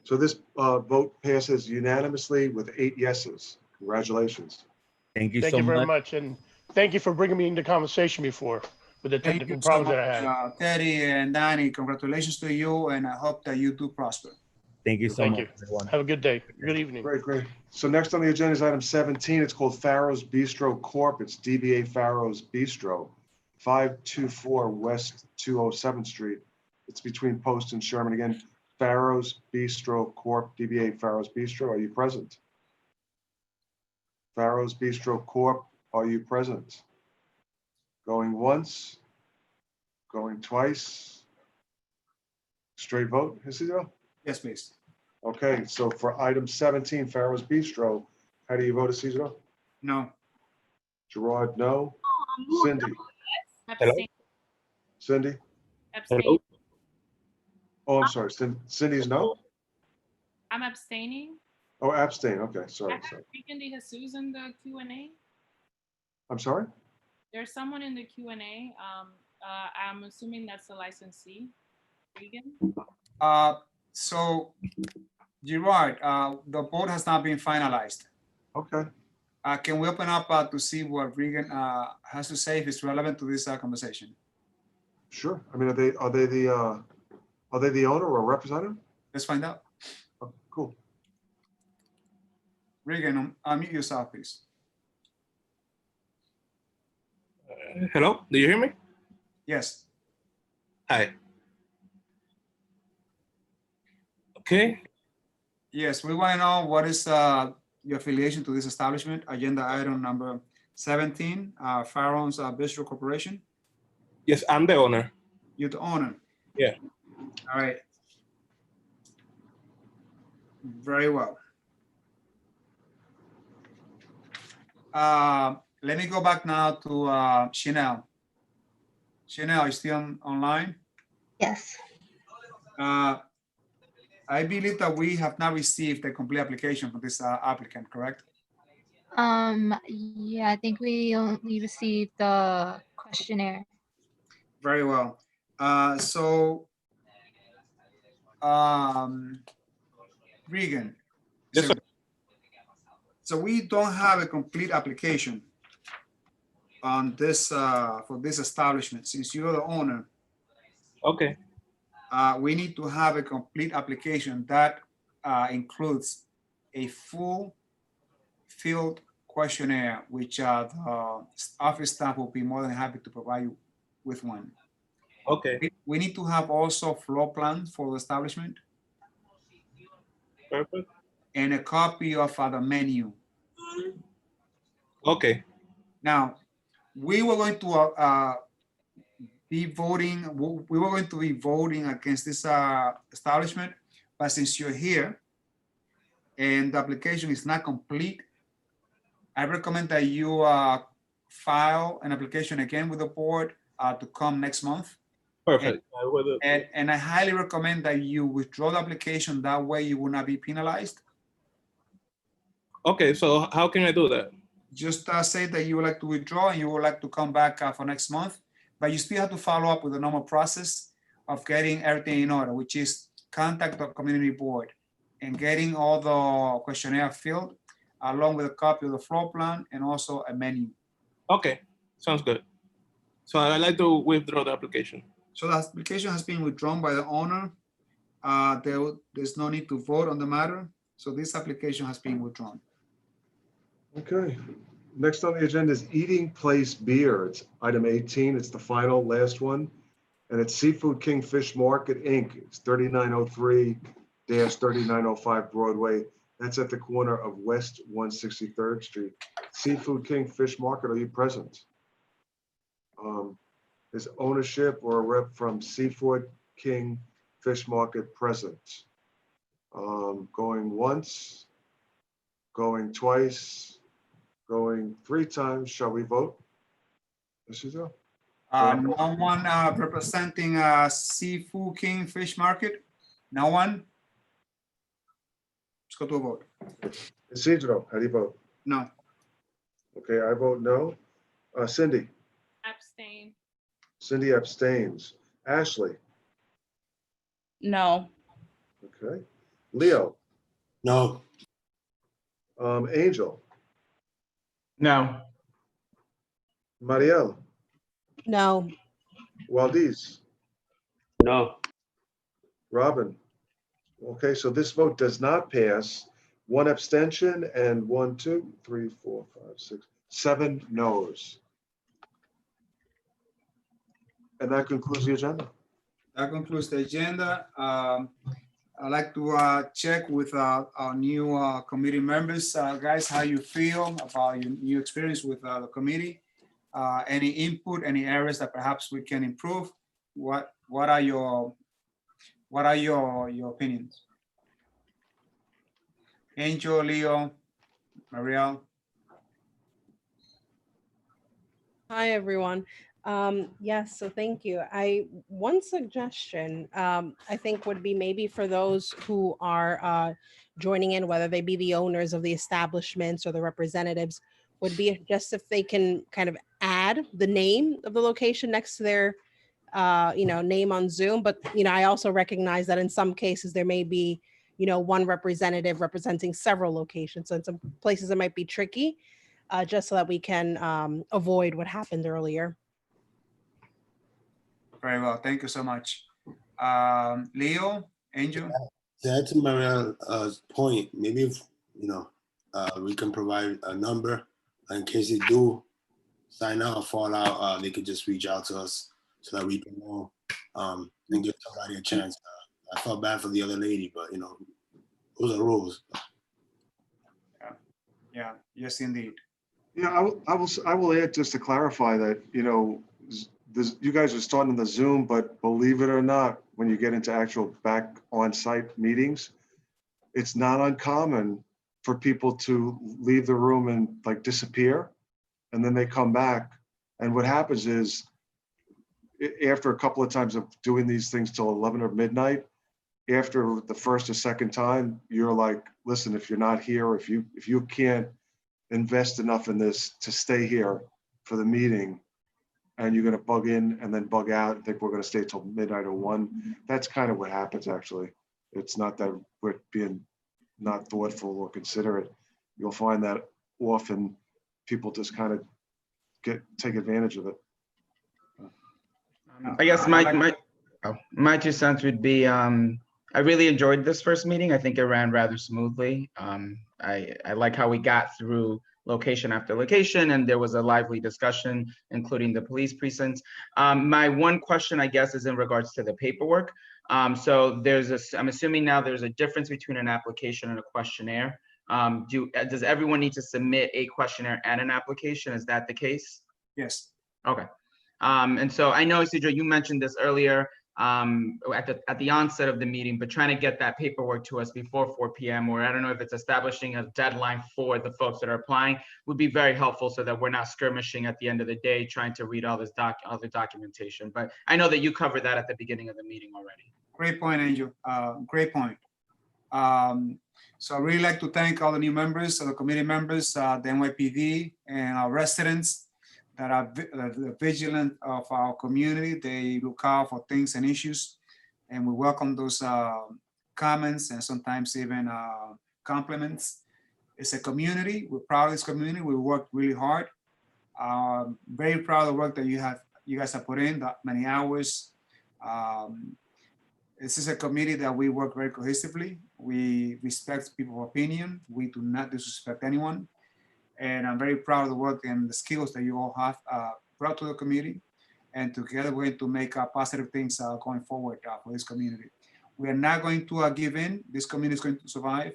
So this vote passes unanimously with 8 yeses. Congratulations. Thank you Thank so you very much. much, and thank you for bringing me into conversation before with the Thank technical you so problems much, that I had. Teddy and Danny. Congratulations to you, and I hope that you do prosper. Thank you so Thank much, you. everyone. Have a good day. Good evening. Great, great. So next on the agenda is item 17. It's called Farrow's Bistro Corp. It's DBA Farrow's Bistro, 524 West 207th Street. It's between Post and Sherman. Again, Pharaoh's Bistro Corp., DBA Pharaoh's Bistro, are you present? Pharaoh's Bistro Corp., are you present? Going once, going twice. Straight vote, Isidro? Yes, please. Okay, so for item 17, Pharaoh's Bistro, how do you vote, Isidro? No. Gerard, no. Cindy? Abstain. Cindy? Abstain. Oh, I'm sorry, Cindy's no? I'm abstaining. Oh, abstain, okay, I sorry, have sorry. Regan de Jesus in the Q&A. I'm sorry? There's someone in the Q&A. I'm assuming that's the licensee. Regan? So you're right, the vote has not been finalized. Okay. Can we open up to see what Regan has to say if it's relevant to this conversation? Sure, I mean, are they the owner or representative? Let's find out. Oh, cool. Regan, unmute yourself, please. Hello, do you hear me? Yes. Hi. Okay. Yes, we want to know what is your affiliation to this establishment, agenda item number 17, Pharaoh's Bistro Corporation. Yes, I'm the owner. You're the owner. Yeah. All right. Very well. Let me go back now to Chanel. Chanel, are you still online? Yes. I believe that we have not received a complete application from this applicant, correct? Yeah, I think we only received the questionnaire. Very well. Regan, Yes, so we don't have a complete application on this for this establishment. Since you're the owner, okay. We need to have a complete application that includes a full field questionnaire, which the office staff will be more than happy to provide you with one. Okay. We need to have also floor plan for the establishment. Perfect. And a copy of the menu. Okay. Now, we were going to be voting. We were going to be voting against this establishment, but since you're here and the application is not complete, I recommend that you file an application again with the board to come next month. Perfect. And I highly recommend that you withdraw the application. That way you will not be penalized. Okay, so how can I do that? Just say that you would like to withdraw and you would like to come back for next month, but you still have to follow up with the normal process of getting everything in order, which is contact the community board and getting all the questionnaire filled along with a copy of the floor plan and also a menu. Okay, sounds good. So I'd like to withdraw the application. So the application has been withdrawn by the owner. There's no need to vote on the matter. So this application has been withdrawn. Okay, next on the agenda is Eating Place Beer. It's item 18, it's the final, last one. And it's Seafood King Fish Market, Inc. It's 3903-3905 Broadway. That's at the corner of West 163rd Street. Seafood King Fish Market, are you present? Is ownership or a rep from Seafood King Fish Market present? Going once, going twice, going 3 times. Shall we vote? No one representing Seafood King Fish Market? No one? Let's go to a vote. Isidro, how do you vote? No. Okay, I vote no. Cindy? Abstain. Cindy abstains. Ashley? No. Okay. Leo? No. Angel? No. Marielle? No. Waldiz? No. Robin? Okay, so this vote does not pass. 1 abstention and 1, 2, 3, 4, 5, 6, 7 no's. And that concludes the agenda. That concludes the agenda. I'd like to check with our new committee members. Guys, how you feel about your new experience with the committee? Any input, any areas that perhaps we can improve? What are your opinions? Angel, Leo, Marielle. Hi, everyone. Yes, so thank you. One suggestion I think would be maybe for those who are joining in, whether they be the owners of the establishments or the representatives, would be just if they can kind of add the name of the location next to their name on Zoom. But I also recognize that in some cases there may be one representative representing several locations. So in some places it might be tricky, just so that we can avoid what happened earlier. Very well, thank you so much. Leo, Angel? To add to Marielle's point, maybe if, we can provide a number in case they do sign out or fall out, they could just reach out to us so that we can know and give somebody a chance. I felt bad for the other lady, but those are rules. Yeah, yes, indeed. Yeah, I will add just to clarify that, you guys are starting the Zoom, but believe it or not, when you get into actual back on-site meetings, it's not uncommon for people to leave the room and like disappear, and then they come back. And what happens is, after a couple of times of doing these things till 11 or midnight, after the first or second time, you're like, listen, if you're not here, if you can't invest enough in this to stay here for the meeting, and you're going to bug in and then bug out and think we're going to stay till midnight or 1. That's kind of what happens, actually. It's not that we're being not thoughtful or considerate. You'll find that often people just kind of take advantage of it. I guess my 2 cents would be, I really enjoyed this first meeting. I think it ran rather smoothly. I like how we got through location after location, and there was a lively discussion, including the police precincts. My one question, I guess, is in regards to the paperwork. So I'm assuming now there's a difference between an application and a questionnaire. Does everyone need to submit a questionnaire and an application? Is that the case? Yes. Okay. And so I know, Isidro, you mentioned this earlier at the onset of the meeting, but trying to get that paperwork to us before 4 p.m. or I don't know if it's establishing a deadline for the folks that are applying would be very helpful so that we're not skirmishing at the end of the day trying to read all the documentation. But I know that you covered that at the beginning of the meeting already. Great point, Angel. Great point. So I really like to thank all the new members, the committee members, the NYPD, and our residents that are vigilant of our community. They look out for things and issues, and we welcome those comments and sometimes even compliments. It's a community. We're proud of this community. We work really hard. Very proud of the work that you guys have put in, that many hours. This is a committee that we work very cohesively. We respect people's opinion. We do not disrespect anyone. And I'm very proud of the work and the skills that you all have brought to the community. And together we're going to make positive things going forward for this community. We are not going to give in. This community is going to survive.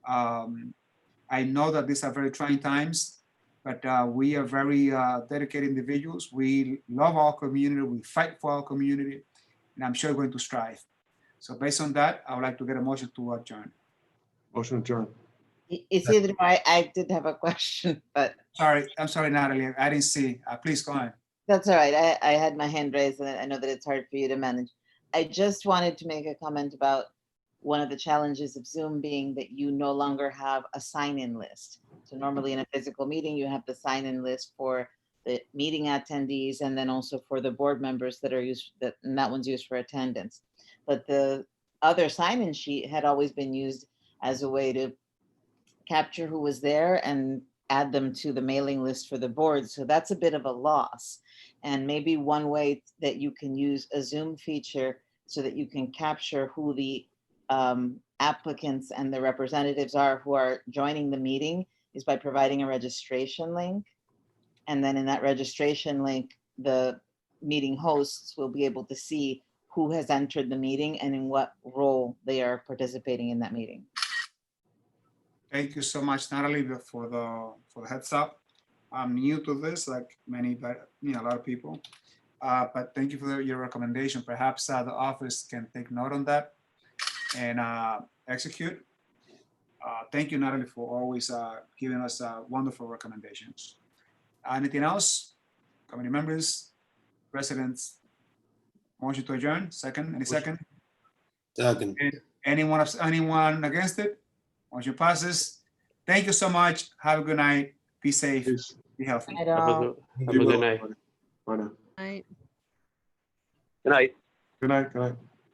I know that these are very trying times, but we are very dedicated individuals. We love our community. We fight for our community. And I'm sure we're going to strive. So based on that, I would like to get a motion to adjourn. Motion adjourned. Isidro, I did have a question, but. I'm sorry, Natalie, I didn't see. Please go ahead. That's all right. I had my hand raised and I know that it's hard for you to manage. I just wanted to make a comment about one of the challenges of Zoom being that you no longer have a sign-in list. So normally in a physical meeting, you have the sign-in list for the meeting attendees and then also for the board members that are used, and that one's used for attendance. But the other sign-in sheet had always been used as a way to capture who was there and add them to the mailing list for the board. So that's a bit of a loss. And maybe one way that you can use a Zoom feature so that you can capture who the applicants and the representatives are who are joining the meeting is by providing a registration link. And then in that registration link, the meeting hosts will be able to see who has entered the meeting and in what role they are participating in that meeting. Thank you so much, Natalie, for the heads up. I'm new to this, like many, but a lot of people. But thank you for your recommendation. Perhaps the office can take note on that and execute. Thank you, Natalie, for always giving us wonderful recommendations. Anything else? Committee members, residents? Motion to adjourn, second, any second? Second. Anyone against it? Motion passes. Thank you so much. Have a good night. Be safe. Be healthy. Night, Have a all. good night. Bye now. Right. Good night. Good night, good night.